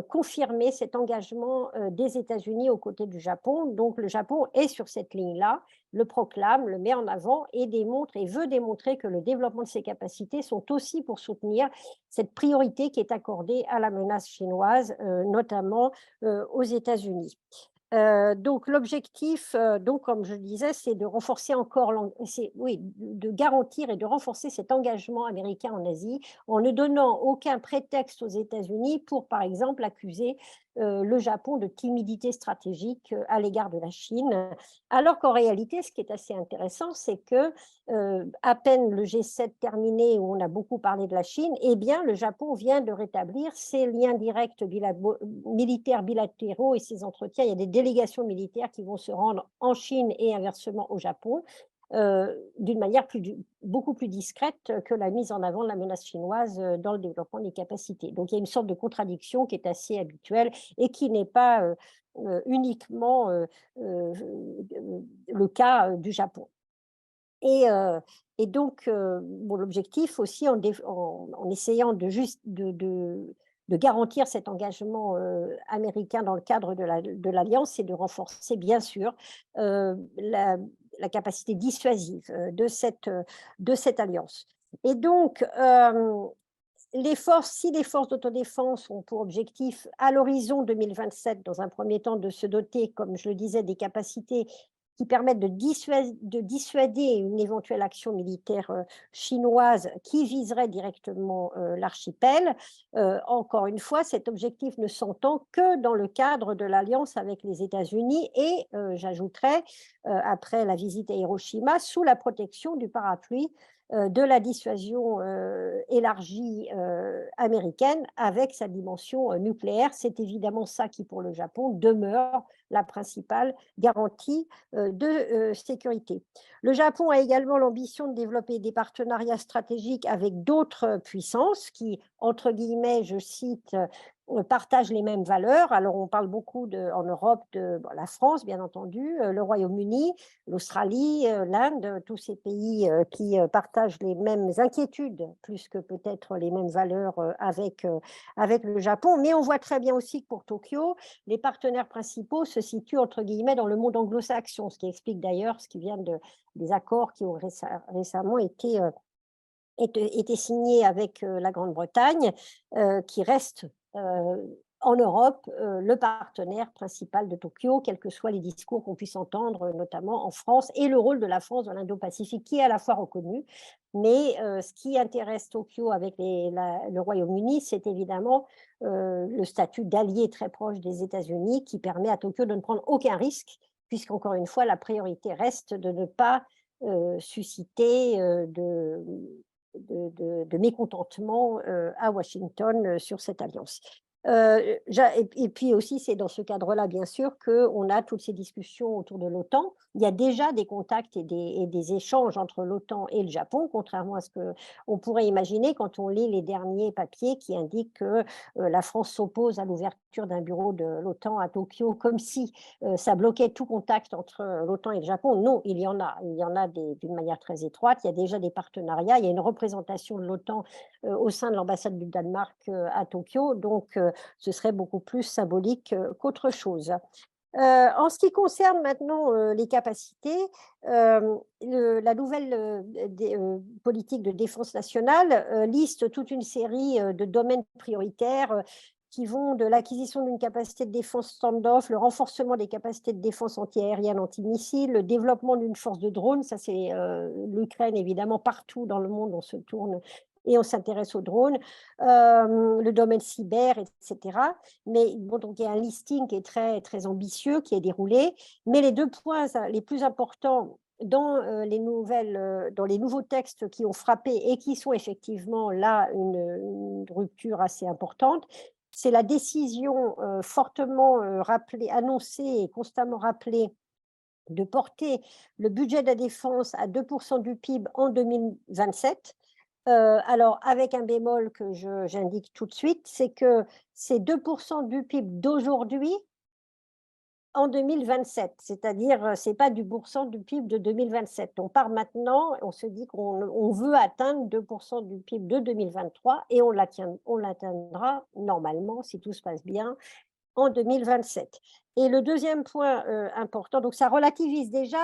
confirmer cet engagement des États-Unis aux côtés du Japon. Donc le Japon est sur cette ligne-là, le proclame, le met en avant et démontre et veut démontrer que le développement de ses capacités sont aussi pour soutenir cette priorité qui est accordée à la menace chinoise, notamment aux États-Unis. Donc l'objectif, donc comme je disais, c'est de renforcer encore oui, de garantir et de renforcer cet engagement américain en Asie, en ne donnant aucun prétexte aux États-Unis pour, par exemple, accuser le Japon de timidité stratégique à l'égard de la Chine. Alors qu'en réalité, ce qui est assez intéressant, c'est que à peine le G7 terminé, où on a beaucoup parlé de la Chine, eh bien, le Japon vient de rétablir ses liens directs militaires bilatéraux et ses entretiens. Il y a des délégations militaires qui vont se rendre en Chine et inversement au Japon, d'une manière beaucoup plus discrète que la mise en avant de la menace chinoise dans le développement des capacités. Donc il y a une sorte de contradiction qui est assez habituelle et qui n'est pas uniquement le cas du Japon. Et donc, bon, l'objectif aussi en essayant de garantir cet engagement américain dans le cadre de l'Alliance, c'est de renforcer bien sûr la capacité dissuasive de cette alliance. Et donc, si les forces d'autodéfense ont pour objectif, à l'horizon 2027, dans un premier temps, de se doter, comme je le disais, des capacités qui permettent de dissuader une éventuelle action militaire chinoise qui viserait directement l'archipel. Encore une fois, cet objectif ne s'entend que dans le cadre de l'alliance avec les États-Unis et, j'ajouterais, après la visite à Hiroshima, sous la protection du parapluie de la dissuasion élargie américaine avec sa dimension nucléaire. C'est évidemment ça qui, pour le Japon, demeure la principale garantie de sécurité. Le Japon a également l'ambition de développer des partenariats stratégiques avec d'autres puissances qui, entre guillemets, je cite, partagent les mêmes valeurs. Alors, on parle beaucoup en Europe de la France, bien entendu, le Royaume-Uni, l'Australie, l'Inde, tous ces pays qui partagent les mêmes inquiétudes, plus que peut-être les mêmes valeurs avec le Japon. Mais on voit très bien aussi que pour Tokyo, les partenaires principaux se situent, entre guillemets, dans le monde anglo-saxon, ce qui explique d'ailleurs ce qui vient des accords qui ont récemment été signés avec la Grande-Bretagne, qui reste en Europe le partenaire principal de Tokyo, quels que soient les discours qu'on puisse entendre, notamment en France, et le rôle de la France dans l'Indo-Pacifique, qui est à la fois reconnu. Mais ce qui intéresse Tokyo avec le Royaume-Uni, c'est évidemment le statut d'allié très proche des États-Unis, qui permet à Tokyo de ne prendre aucun risque, puisqu'encore une fois, la priorité reste de ne pas susciter de mécontentement à Washington sur cette alliance. Et puis aussi, c'est dans ce cadre-là, bien sûr, qu'on a toutes ces discussions autour de l'OTAN. Il y a déjà des contacts et des échanges entre l'OTAN et le Japon, contrairement à ce qu'on pourrait imaginer quand on lit les derniers papiers qui indiquent que la France s'oppose à l'ouverture d'un bureau de l'OTAN à Tokyo, comme si ça bloquait tout contact entre l'OTAN et le Japon. Non, il y en a d'une manière très étroite. Il y a déjà des partenariats. Il y a une représentation de l'OTAN au sein de l'ambassade du Danemark à Tokyo. Donc, ce serait beaucoup plus symbolique qu'autre chose. En ce qui concerne maintenant les capacités, la nouvelle politique de défense nationale liste toute une série de domaines prioritaires qui vont de l'acquisition d'une capacité de défense stand-off, le renforcement des capacités de défense antiaérienne, antimissile, le développement d'une force de drones. Ça, c'est l'Ukraine, évidemment, partout dans le monde, on se tourne et on s'intéresse aux drones, le domaine cyber, etc. Mais bon, donc il y a un listing qui est très, très ambitieux, qui est déroulé. Mais les deux points les plus importants dans les nouveaux textes qui ont frappé et qui sont effectivement là une rupture assez importante, c'est la décision fortement annoncée et constamment rappelée de porter le budget de la défense à 2% du PIB en 2027. Alors, avec un bémol que j'indique tout de suite, c'est que ces 2% du PIB d'aujourd'hui en 2027, c'est-à-dire, ce n'est pas du % du PIB de 2027. On part maintenant, on se dit qu'on veut atteindre 2% du PIB de 2023 et on l'atteindra normalement, si tout se passe bien, en 2027. Et le deuxième point important, donc ça relativise déjà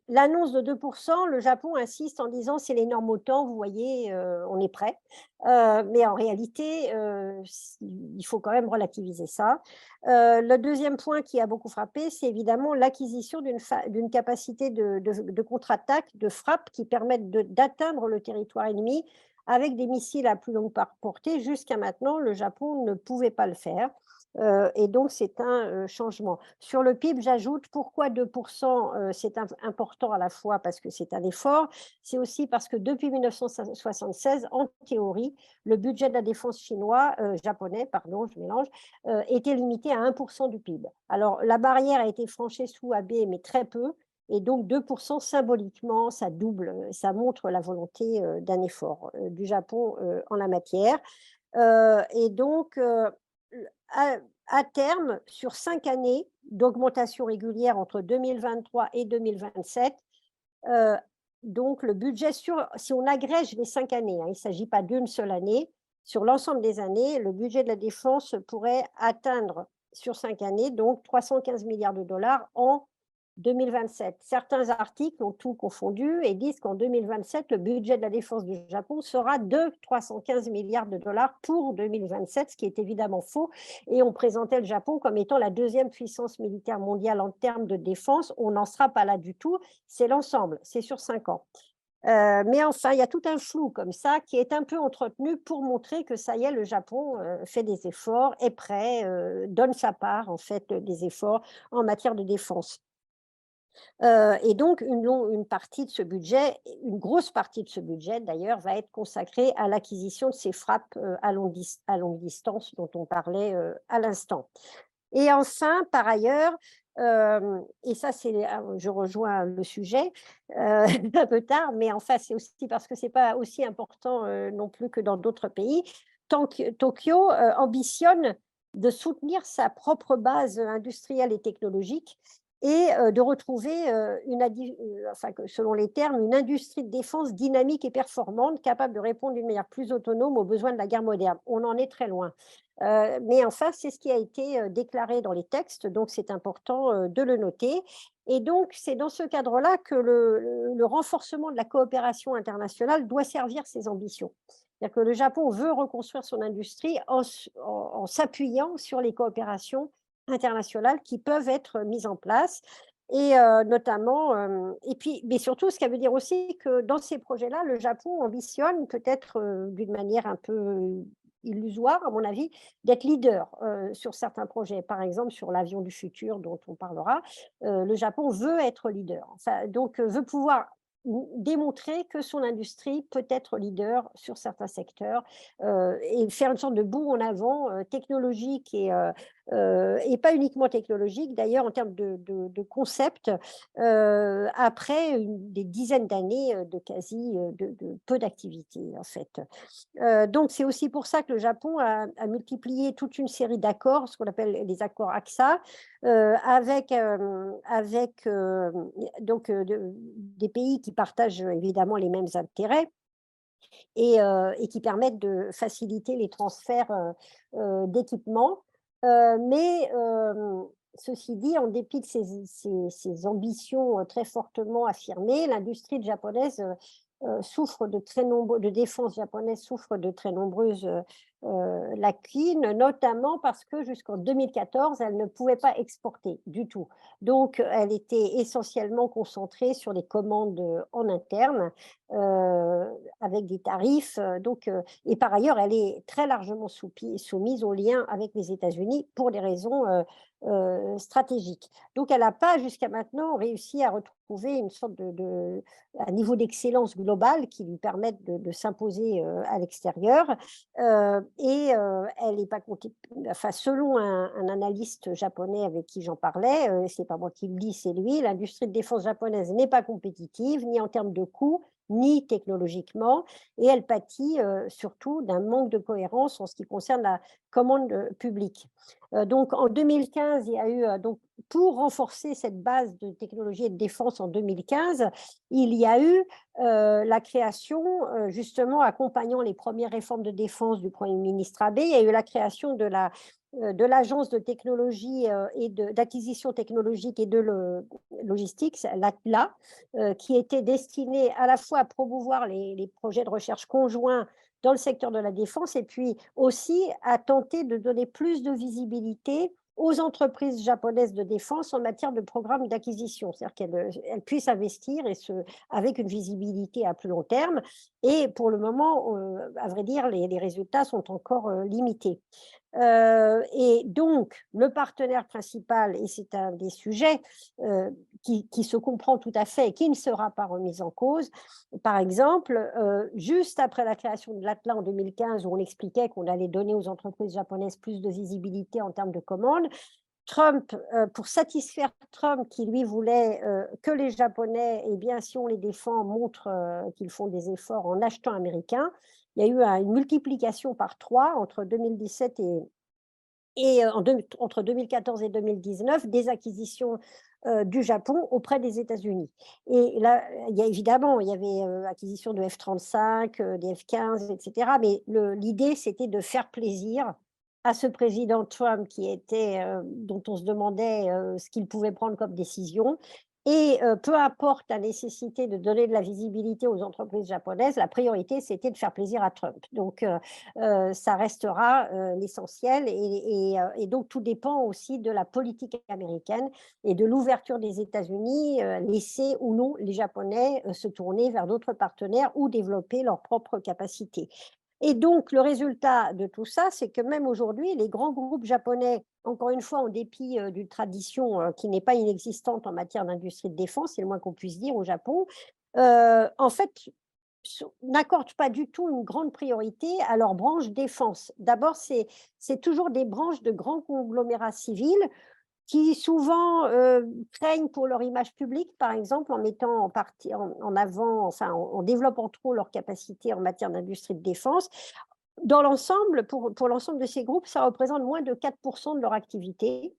l'annonce de 2%. Le Japon insiste en disant c'est les normes OTAN, vous voyez, on est prêt. Mais en réalité, il faut quand même relativiser ça. Le deuxième point qui a beaucoup frappé, c'est évidemment l'acquisition d'une capacité de contre-attaque, de frappe qui permettent d'atteindre le territoire ennemi avec des missiles à plus longue portée. Jusqu'à maintenant, le Japon ne pouvait pas le faire. Et donc, c'est un changement. Sur le PIB, j'ajoute pourquoi 2%, c'est important à la fois parce que c'est un effort, c'est aussi parce que depuis 1976, en théorie, le budget de la défense japonais, pardon, je mélange, était limité à 1% du PIB. Alors, la barrière a été franchie sous Abe, mais très peu. Et donc 2% symboliquement, ça double, ça montre la volonté d'un effort du Japon en la matière. Et donc, à terme, sur 5 années d'augmentation régulière entre 2023 et 2027, donc le budget, si on agrège les 5 années, il ne s'agit pas d'une seule année, sur l'ensemble des années, le budget de la défense pourrait atteindre sur 5 années, donc 315 milliards de dollars en 2027. Certains articles ont tout confondu et disent qu'en 2027, le budget de la défense du Japon sera de 315 milliards de dollars pour 2027, ce qui est évidemment faux. Et on présentait le Japon comme étant la deuxième puissance militaire mondiale en termes de défense. On n'en sera pas là du tout. C'est l'ensemble, c'est sur 5 ans. Mais enfin, il y a tout un flou comme ça qui est un peu entretenu pour montrer que ça y est, le Japon fait des efforts, est prêt, donne sa part en fait des efforts en matière de défense. Et donc, une partie de ce budget, une grosse partie de ce budget d'ailleurs, va être consacrée à l'acquisition de ces frappes à longue distance dont on parlait à l'instant. Et enfin, par ailleurs, et ça, je rejoins le sujet un peu tard, mais enfin, c'est aussi parce que ce n'est pas aussi important non plus que dans d'autres pays. Tokyo ambitionne de soutenir sa propre base industrielle et technologique et de retrouver, selon les termes, une industrie de défense dynamique et performante, capable de répondre d'une manière plus autonome aux besoins de la guerre moderne. On en est très loin. Mais enfin, c'est ce qui a été déclaré dans les textes, donc c'est important de le noter. Et donc, c'est dans ce cadre-là que le renforcement de la coopération internationale doit servir ses ambitions. C'est-à-dire que le Japon veut reconstruire son industrie en s'appuyant sur les coopérations internationales qui peuvent être mises en place. Et notamment, mais surtout, ce qui veut dire aussi que dans ces projets-là, le Japon ambitionne peut-être d'une manière un peu illusoire, à mon avis, d'être leader sur certains projets. Par exemple, sur l'avion du futur dont on parlera, le Japon veut être leader. Enfin, donc, veut pouvoir démontrer que son industrie peut être leader sur certains secteurs et faire une sorte de bond en avant technologique et pas uniquement technologique, d'ailleurs en termes de concept, après des dizaines d'années de peu d'activité en fait. Donc c'est aussi pour ça que le Japon a multiplié toute une série d'accords, ce qu'on appelle les accords AXA, avec des pays qui partagent évidemment les mêmes intérêts et qui permettent de faciliter les transferts d'équipements. Mais ceci dit, en dépit de ces ambitions très fortement affirmées, l'industrie japonaise de défense japonaise souffre de très nombreuses lacunes, notamment parce que jusqu'en 2014, elle ne pouvait pas exporter du tout. Donc, elle était essentiellement concentrée sur les commandes en interne, avec des tarifs. Et par ailleurs, elle est très largement soumise aux liens avec les États-Unis pour des raisons stratégiques. Donc, elle n'a pas jusqu'à maintenant réussi à retrouver une sorte un niveau d'excellence globale qui lui permette de s'imposer à l'extérieur. Elle n'est pas comptée, enfin, selon un analyste japonais avec qui j'en parlais, c'est pas moi qui le dis, c'est lui, l'industrie de défense japonaise n'est pas compétitive, ni en termes de coûts, ni technologiquement, et elle pâtit surtout d'un manque de cohérence en ce qui concerne la commande publique. Donc en 2015, il y a eu donc pour renforcer cette base de technologie et de défense en 2015, il y a eu la création, justement accompagnant les premières réformes de défense du Premier ministre Abe, il y a eu la création de l'agence de technologie et d'acquisition technologique et de logistique, l'ATLA, qui était destinée à la fois à promouvoir les projets de recherche conjoints dans le secteur de la défense et puis aussi à tenter de donner plus de visibilité aux entreprises japonaises de défense en matière de programmes d'acquisition, c'est-à-dire qu'elles puissent investir avec une visibilité à plus long terme. Et pour le moment, à vrai dire, les résultats sont encore limités. Et donc, le partenaire principal, et c'est un des sujets qui se comprend tout à fait et qui ne sera pas remis en cause, par exemple, juste après la création de l'ATLA en 2015, où on expliquait qu'on allait donner aux entreprises japonaises plus de visibilité en termes de commandes, Trump, pour satisfaire Trump qui lui voulait que les Japonais, eh bien, si on les défend, montrent qu'ils font des efforts en achetant américain, il y a eu une multiplication par 3 entre 2017 entre 2014 et 2019 des acquisitions du Japon auprès des États-Unis. Et là, il y a évidemment, il y avait acquisition de F-35, des F-15, etc. Mais l'idée, c'était de faire plaisir à ce président Trump dont on se demandait ce qu'il pouvait prendre comme décision. Et peu importe la nécessité de donner de la visibilité aux entreprises japonaises, la priorité, c'était de faire plaisir à Trump. Donc, ça restera l'essentiel. Et donc, tout dépend aussi de la politique américaine et de l'ouverture des États-Unis, laisser ou non les Japonais se tourner vers d'autres partenaires ou développer leurs propres capacités. Et donc, le résultat de tout ça, c'est que même aujourd'hui, les grands groupes japonais, encore une fois, en dépit d'une tradition qui n'est pas inexistante en matière d'industrie de défense, c'est le moins qu'on puisse dire au Japon, en fait, n'accordent pas du tout une grande priorité à leur branche défense. D'abord, c'est toujours des branches de grands conglomérats civils qui souvent craignent pour leur image publique, par exemple, en mettant en avant, enfin, en développant trop leurs capacités en matière d'industrie de défense. Dans l'ensemble, pour l'ensemble de ces groupes, ça représente moins de 4% de leur activité.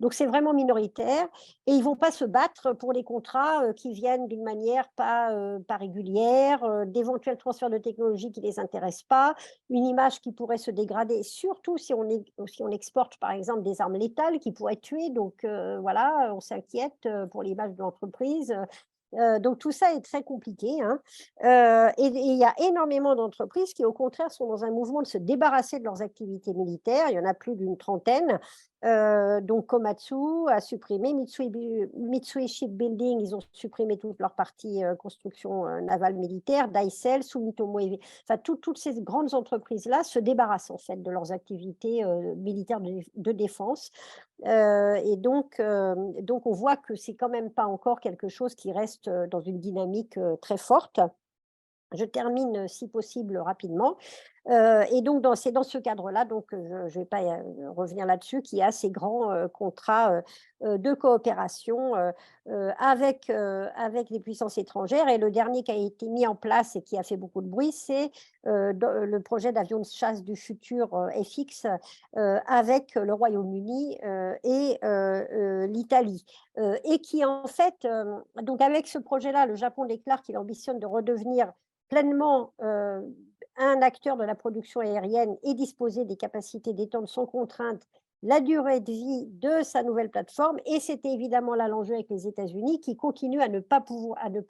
Donc, c'est vraiment minoritaire et ils ne vont pas se battre pour les contrats qui viennent d'une manière pas régulière, d'éventuels transferts de technologie qui ne les intéressent pas, une image qui pourrait se dégrader, surtout si on exporte, par exemple, des armes létales qui pourraient tuer. Donc, voilà, on s'inquiète pour l'image de l'entreprise. Donc tout ça est très compliqué, hein. Et il y a énormément d'entreprises qui, au contraire, sont dans un mouvement de se débarrasser de leurs activités militaires. Il y en a plus d'une trentaine. Donc Komatsu a supprimé, Mitsui Shipbuilding, ils ont supprimé toute leur partie construction navale militaire, Daicel, Sumitomo enfin toutes ces grandes entreprises-là se débarrassent en fait de leurs activités militaires de défense. Et donc on voit que c'est quand même pas encore quelque chose qui reste dans une dynamique très forte. Je termine, si possible, rapidement. Et donc c'est dans ce cadre-là, donc je ne vais pas revenir là-dessus, qu'il y a ces grands contrats de coopération avec les puissances étrangères. Et le dernier qui a été mis en place et qui a fait beaucoup de bruit, c'est le projet d'avion de chasse du futur FX avec le Royaume-Uni et l'Italie. Et qui en fait, donc avec ce projet-là, le Japon déclare qu'il ambitionne de redevenir pleinement un acteur de la production aérienne et disposer des capacités d'étendre sans contrainte la durée de vie de sa nouvelle plateforme. Et c'était évidemment là l'enjeu avec les États-Unis qui continuent à ne pas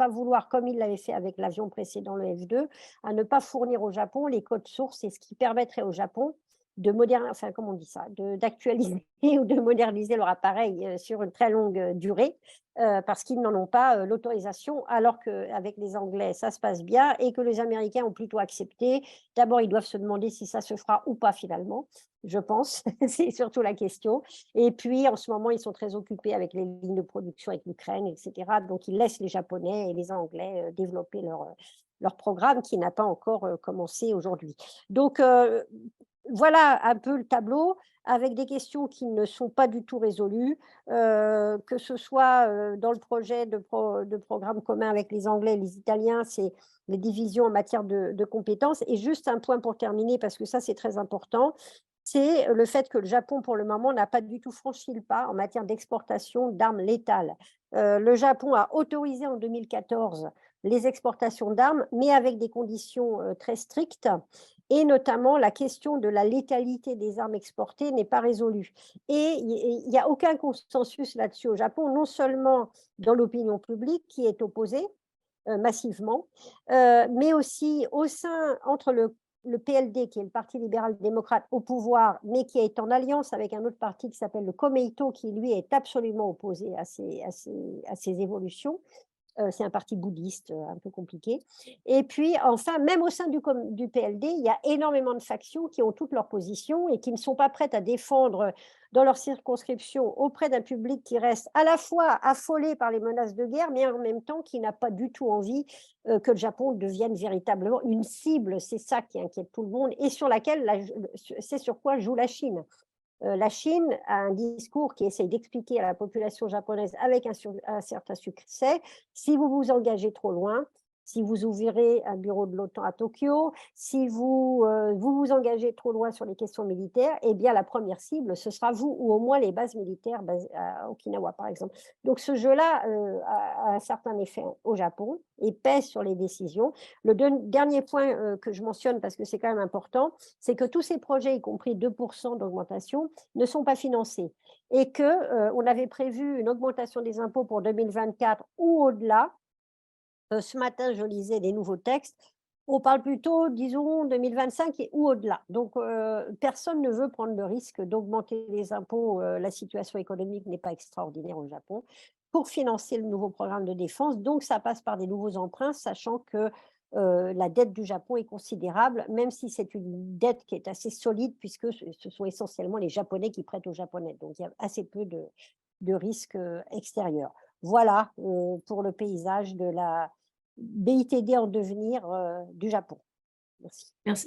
vouloir, comme ils l'avaient fait avec l'avion précédent, le F2, à ne pas fournir au Japon les codes sources et ce qui permettrait au Japon d'actualiser ou de moderniser leur appareil sur une très longue durée. Parce qu'ils n'en ont pas l'autorisation, alors qu'avec les Anglais, ça se passe bien et que les Américains ont plutôt accepté. D'abord, ils doivent se demander si ça se fera ou pas finalement, je pense. C'est surtout la question. Et puis, en ce moment, ils sont très occupés avec les lignes de production avec l'Ukraine, etc. Donc, ils laissent les Japonais et les Anglais développer leur programme qui n'a pas encore commencé aujourd'hui. Donc, voilà un peu le tableau avec des questions qui ne sont pas du tout résolues, que ce soit, dans le projet de programme commun avec les Anglais et les Italiens, c'est les divisions en matière de compétences. Et juste un point pour terminer, parce que ça, c'est très important, c'est le fait que le Japon, pour le moment, n'a pas du tout franchi le pas en matière d'exportation d'armes létales. Le Japon a autorisé en 2014 les exportations d'armes, mais avec des conditions, très strictes, et notamment la question de la létalité des armes exportées n'est pas résolue. Et il n'y a aucun consensus là-dessus au Japon, non seulement dans l'opinion publique qui est opposée massivement, mais aussi au sein, entre le PLD, qui est le Parti libéral-démocrate au pouvoir, mais qui est en alliance avec un autre parti qui s'appelle le Komeito, qui lui est absolument opposé à ces évolutions. C'est un parti bouddhiste, un peu compliqué. Et puis enfin, même au sein du PLD, il y a énormément de factions qui ont toutes leurs positions et qui ne sont pas prêtes à défendre dans leur circonscription auprès d'un public qui reste à la fois affolé par les menaces de guerre, mais en même temps qui n'a pas du tout envie, que le Japon devienne véritablement une cible. C'est ça qui inquiète tout le monde et sur laquelle c'est sur quoi joue la Chine. La Chine a un discours qui essaye d'expliquer à la population japonaise avec un certain succès: si vous vous engagez trop loin, si vous ouvrirez un bureau de l'OTAN à Tokyo, si vous vous engagez trop loin sur les questions militaires, eh bien la première cible, ce sera vous ou au moins les bases militaires à Okinawa, par exemple. Donc ce jeu-là a un certain effet au Japon et pèse sur les décisions. Le dernier point que je mentionne, parce que c'est quand même important, c'est que tous ces projets, y compris 2% d'augmentation, ne sont pas financés et qu'on avait prévu une augmentation des impôts pour 2024 ou au-delà. Ce matin, je lisais des nouveaux textes. On parle plutôt, disons, 2025 ou au-delà. Donc, personne ne veut prendre le risque d'augmenter les impôts. La situation économique n'est pas extraordinaire au Japon pour financer le nouveau programme de défense. Donc, ça passe par des nouveaux emprunts, sachant que la dette du Japon est considérable, même si c'est une dette qui est assez solide, puisque ce sont essentiellement les Japonais qui prêtent aux Japonais. Donc, il y a assez peu de risques extérieurs. Voilà pour le paysage de la BITD en devenir du Japon.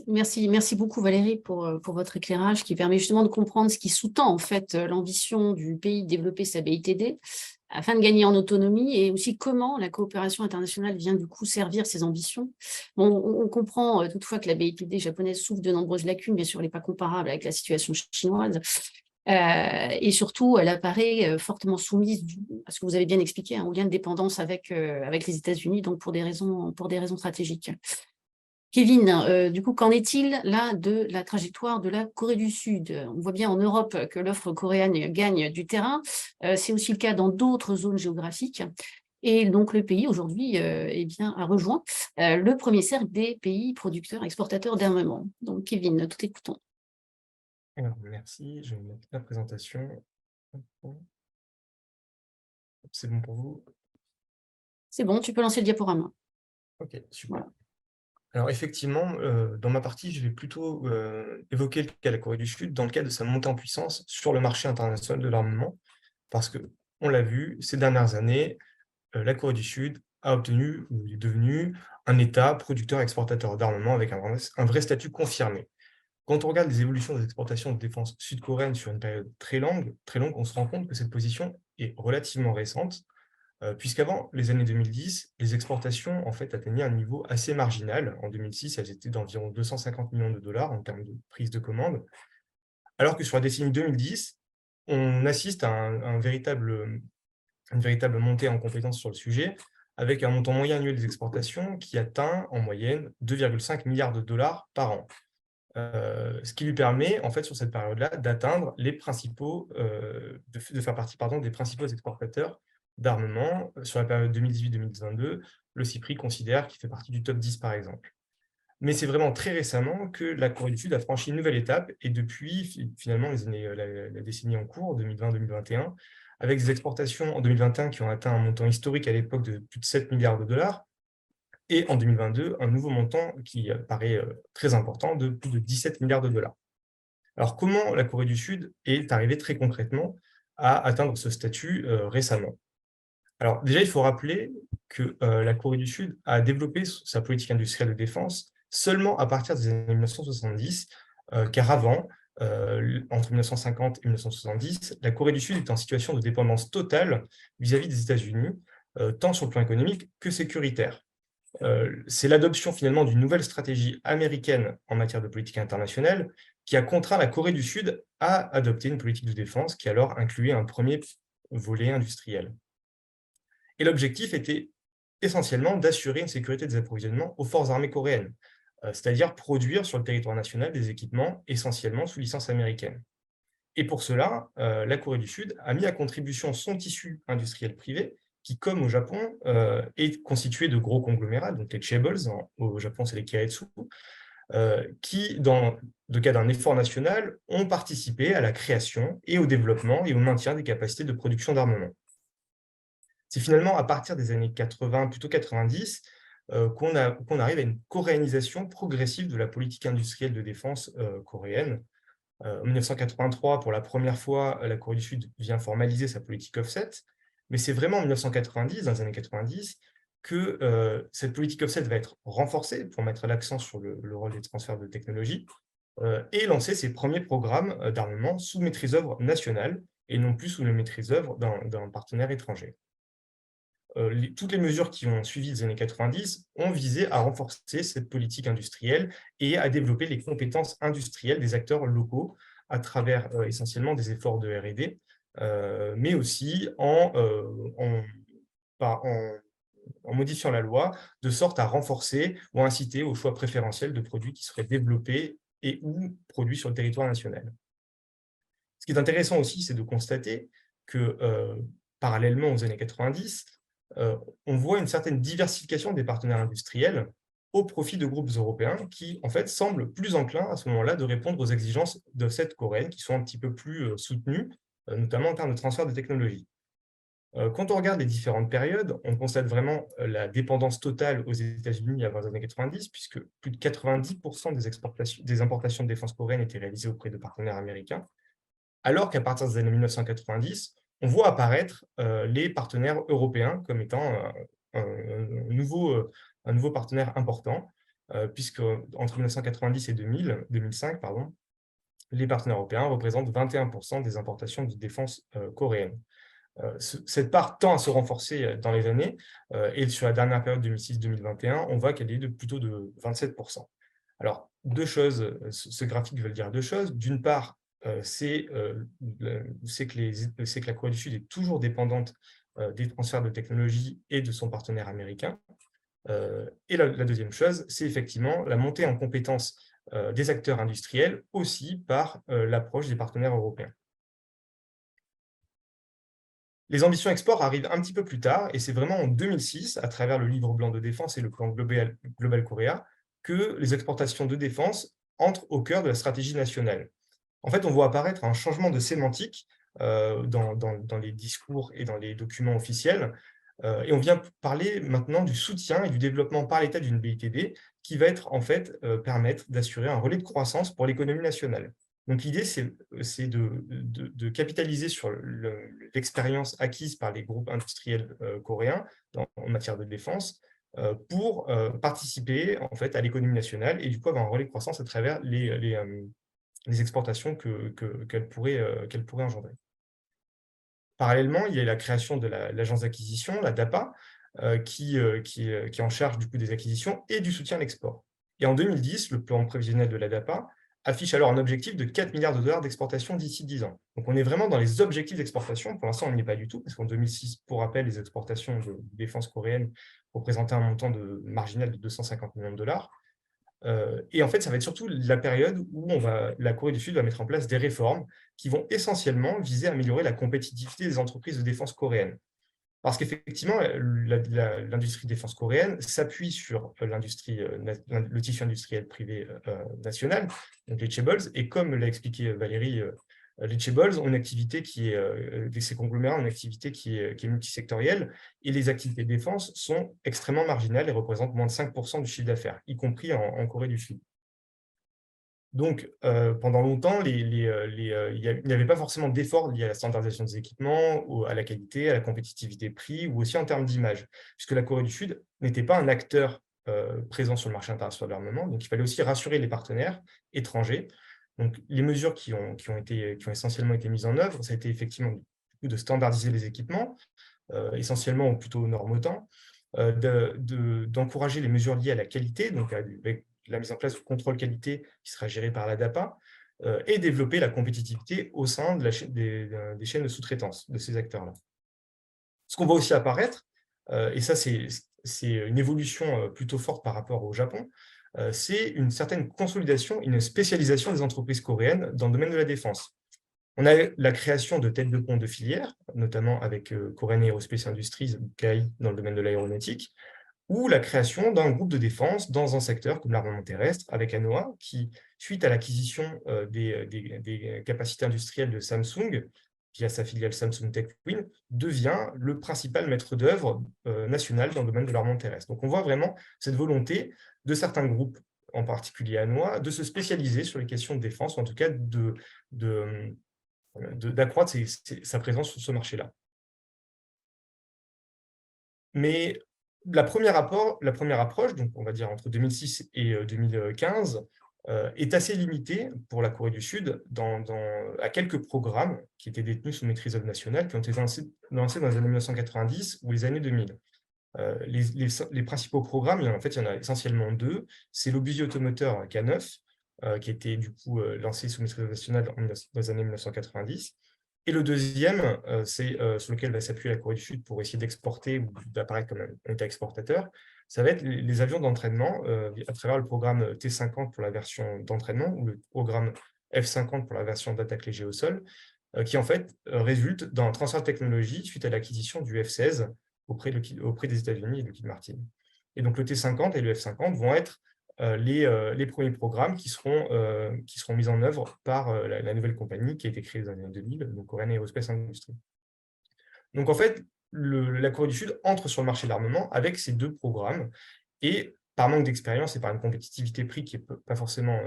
Merci. Merci beaucoup Valérie pour votre éclairage qui permet justement de comprendre ce qui sous-tend en fait l'ambition du pays de développer sa BITD afin de gagner en autonomie et aussi comment la coopération internationale vient du coup servir ces ambitions. Bon, on comprend toutefois que la BITD japonaise souffre de nombreuses lacunes, bien sûr, elle n'est pas comparable avec la situation chinoise. Et surtout, elle apparaît fortement soumise, à ce que vous avez bien expliqué, hein, au lien de dépendance avec les États-Unis, donc pour des raisons stratégiques. Kevin, du coup, qu'en est-il là de la trajectoire de la Corée du Sud? On voit bien en Europe que l'offre coréenne gagne du terrain. C'est aussi le cas dans d'autres zones géographiques. Et donc, le pays, aujourd'hui, a rejoint le premier cercle des pays producteurs exportateurs d'armement. Donc, Kevin, tout écoutons. Alors, merci, je vais mettre la présentation. C'est bon pour vous? C'est bon, tu peux lancer le diaporama. Ok, super. Voilà. Alors effectivement, dans ma partie, je vais plutôt évoquer le cas de la Corée du Sud dans le cadre de sa montée en puissance sur le marché international de l'armement, parce qu'on l'a vu, ces dernières années, la Corée du Sud a obtenu ou est devenu un État producteur-exportateur d'armement avec un vrai statut confirmé. Quand on regarde les évolutions des exportations de défense sud-coréennes sur une période très longue, on se rend compte que cette position est relativement récente, puisqu'avant les années 2010, les exportations en fait, atteignaient un niveau assez marginal. En 2006, elles étaient d'environ 250 millions de dollars en termes de prise de commande, alors que sur la décennie 2010, on assiste à une véritable montée en compétence sur le sujet, avec un montant moyen annuel des exportations qui atteint en moyenne 2,5 milliards de dollars par an. Ce qui lui permet, en fait, sur cette période-là, d'atteindre les principaux, de faire partie des principaux exportateurs d'armement. Sur la période 2018-2022, le CIPRI considère qu'il fait partie du top 10, par exemple. Mais c'est vraiment très récemment que la Corée du Sud a franchi une nouvelle étape, et depuis, finalement, la décennie en cours, 2020-2021, avec des exportations en 2021 qui ont atteint un montant historique à l'époque de plus de 7 milliards de dollars, et en 2022, un nouveau montant qui paraît très important, de plus de 17 milliards de dollars. Alors, comment la Corée du Sud est arrivée très concrètement à atteindre ce statut récemment? Alors, déjà, il faut rappeler que la Corée du Sud a développé sa politique industrielle de défense seulement à partir des années 1970, car avant, entre 1950 et 1970, la Corée du Sud était en situation de dépendance totale vis-à-vis des États-Unis, tant sur le plan économique que sécuritaire. C'est l'adoption finalement d'une nouvelle stratégie américaine en matière de politique internationale qui a contraint la Corée du Sud à adopter une politique de défense qui alors incluait un premier volet industriel. Et l'objectif était essentiellement d'assurer une sécurité des approvisionnements aux forces armées coréennes, c'est-à-dire produire sur le territoire national des équipements essentiellement sous licence américaine. Et pour cela, la Corée du Sud a mis à contribution son tissu industriel privé, qui, comme au Japon, est constitué de gros conglomérats, donc les chaebols, au Japon c'est les keiretsu, qui, dans le cas d'un effort national, ont participé à la création et au développement et au maintien des capacités de production d'armement. C'est finalement à partir des années 80, plutôt 90, qu'on arrive à une coréanisation progressive de la politique industrielle de défense coréenne. En 1983, pour la première fois, la Corée du Sud vient formaliser sa politique offset, mais c'est vraiment en 1990, dans les années 90, que cette politique offset va être renforcée pour mettre l'accent sur le rôle des transferts de technologie et lancer ses premiers programmes d'armement sous maîtrise œuvre nationale et non plus sous la maîtrise œuvre d'un partenaire étranger. Toutes les mesures qui ont suivi les années 90 ont visé à renforcer cette politique industrielle et à développer les compétences industrielles des acteurs locaux à travers essentiellement des efforts de R&D, mais aussi en modifiant la loi de sorte à renforcer ou à inciter au choix préférentiel de produits qui seraient développés et ou produits sur le territoire national. Ce qui est intéressant aussi, c'est de constater que parallèlement aux années 90, on voit une certaine diversification des partenaires industriels au profit de groupes européens qui, en fait, semblent plus enclins à ce moment-là de répondre aux exigences d'offset coréennes qui sont un petit peu plus soutenues, notamment en termes de transfert de technologie. Quand on regarde les différentes périodes, on constate vraiment la dépendance totale aux États-Unis avant les années 90, puisque plus de 90% des importations de défense coréennes étaient réalisées auprès de partenaires américains, alors qu'à partir des années 1990, on voit apparaître les partenaires européens comme étant un nouveau partenaire important, puisque entre 1990 et 2005, les partenaires européens représentent 21% des importations de défense coréennes. Cette part tend à se renforcer dans les années, et sur la dernière période 2006-2021, on voit qu'elle est plutôt de 27%. Alors, deux choses, ce graphique veut dire deux choses. D'une part, c'est que la Corée du Sud est toujours dépendante des transferts de technologie et de son partenaire américain. Et la deuxième chose, c'est effectivement la montée en compétences des acteurs industriels aussi par l'approche des partenaires européens. Les ambitions export arrivent un petit peu plus tard, et c'est vraiment en 2006, à travers le livre blanc de défense et le plan Global Korea, que les exportations de défense entrent au cœur de la stratégie nationale. En fait, on voit apparaître un changement de sémantique dans les discours et dans les documents officiels, et on vient parler maintenant du soutien et du développement par l'État d'une BITD qui va être en fait permettre d'assurer un relais de croissance pour l'économie nationale. Donc l'idée, c'est de capitaliser sur l'expérience acquise par les groupes industriels coréens en matière de défense pour participer en fait à l'économie nationale et du coup avoir un relais de croissance à travers les exportations qu'elle pourrait engendrer. Parallèlement, il y a la création de l'agence d'acquisition, la DAPA, qui est en charge du coup des acquisitions et du soutien à l'export. Et en 2010, le plan prévisionnel de la DAPA affiche alors un objectif de 4 milliards de dollars d'exportation d'ici 10 ans. Donc on est vraiment dans les objectifs d'exportation. Pour l'instant, on n'y est pas du tout, parce qu'en 2006, pour rappel, les exportations de défense coréenne représentaient un montant marginal de 250 millions de dollars. Et en fait, ça va être surtout la période où la Corée du Sud va mettre en place des réformes qui vont essentiellement viser à améliorer la compétitivité des entreprises de défense coréennes. Parce qu'effectivement, l'industrie de défense coréenne s'appuie sur le tissu industriel privé national, donc les chaebols, et comme l'a expliqué Valérie, les chaebols ont une activité ces conglomérats ont une activité qui est multisectorielle, et les activités de défense sont extrêmement marginales et représentent moins de 5% du chiffre d'affaires, y compris en Corée du Sud. Donc, pendant longtemps, il n'y avait pas forcément d'efforts liés à la standardisation des équipements, à la qualité, à la compétitivité prix, ou aussi en termes d'image, puisque la Corée du Sud n'était pas un acteur présent sur le marché international de l'armement, donc il fallait aussi rassurer les partenaires étrangers Donc, les mesures qui ont essentiellement été mises en œuvre, ça a été effectivement de standardiser les équipements, essentiellement ou plutôt normotant, d'encourager les mesures liées à la qualité, donc avec la mise en place du contrôle qualité qui sera géré par la DAPA, et développer la compétitivité au sein de des chaînes de sous-traitance de ces acteurs-là. Ce qu'on voit aussi apparaître, et ça c'est une évolution plutôt forte par rapport au Japon, c'est une certaine consolidation, une spécialisation des entreprises coréennes dans le domaine de la défense. On a la création de têtes de pont de filières, notamment avec Korean Aerospace Industries, KAI, dans le domaine de l'aéronautique, ou la création d'un groupe de défense dans un secteur comme l'armement terrestre, avec ANOA, qui, suite à l'acquisition des capacités industrielles de Samsung, via sa filiale Samsung Techwin, devient le principal maître d'œuvre national dans le domaine de l'armement terrestre. Donc on voit vraiment cette volonté de certains groupes, en particulier ANOA, de se spécialiser sur les questions de défense, ou en tout cas d'accroître sa présence sur ce marché-là. Mais la première approche, donc on va dire entre 2006 et 2015, est assez limitée pour la Corée du Sud à quelques programmes qui étaient détenus sous maîtrise nationale, qui ont été lancés dans les années 1990 ou les années 2000. Les principaux programmes, en fait, il y en a essentiellement deux. C'est l'obus automoteur K9, qui était du coup lancé sous maîtrise nationale dans les années 1990. Et le deuxième, c'est sur lequel va s'appuyer la Corée du Sud pour essayer d'exporter ou d'apparaître comme un État exportateur, ça va être les avions d'entraînement à travers le programme T-50 pour la version d'entraînement ou le programme F-50 pour la version d'attaque léger au sol, qui en fait résulte d'un transfert de technologie suite à l'acquisition du F-16 auprès des États-Unis et de Lockheed Martin. Et donc le T-50 et le F-50 vont être les premiers programmes qui seront mis en œuvre par la nouvelle compagnie qui a été créée dans les années 2000, donc Korean Aerospace Industries. Donc en fait, la Corée du Sud entre sur le marché de l'armement avec ces deux programmes et par manque d'expérience et par une compétitivité prix qui n'est pas forcément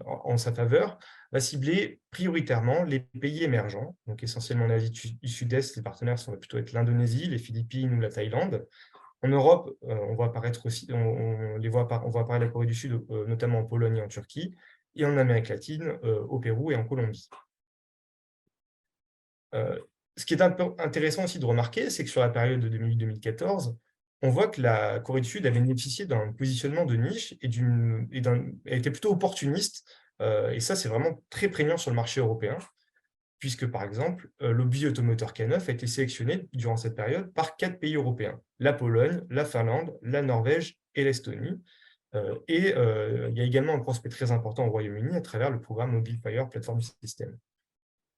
en sa faveur, va cibler prioritairement les pays émergents, donc essentiellement en Asie du Sud-Est, les partenaires vont plutôt être l'Indonésie, les Philippines ou la Thaïlande. En Europe, on voit apparaître aussi, on voit apparaître la Corée du Sud, notamment en Pologne et en Turquie, et en Amérique latine, au Pérou et en Colombie. Ce qui est intéressant aussi de remarquer, c'est que sur la période de 2008-2014, on voit que la Corée du Sud avait bénéficié d'un positionnement de niche et elle était plutôt opportuniste, et ça, c'est vraiment très prégnant sur le marché européen, puisque, par exemple, l'obus automoteur K9 a été sélectionné durant cette période par 4 pays européens, la Pologne, la Finlande, la Norvège et l'Estonie. Il y a également un prospect très important au Royaume-Uni à travers le programme Mobile Fire Platform System.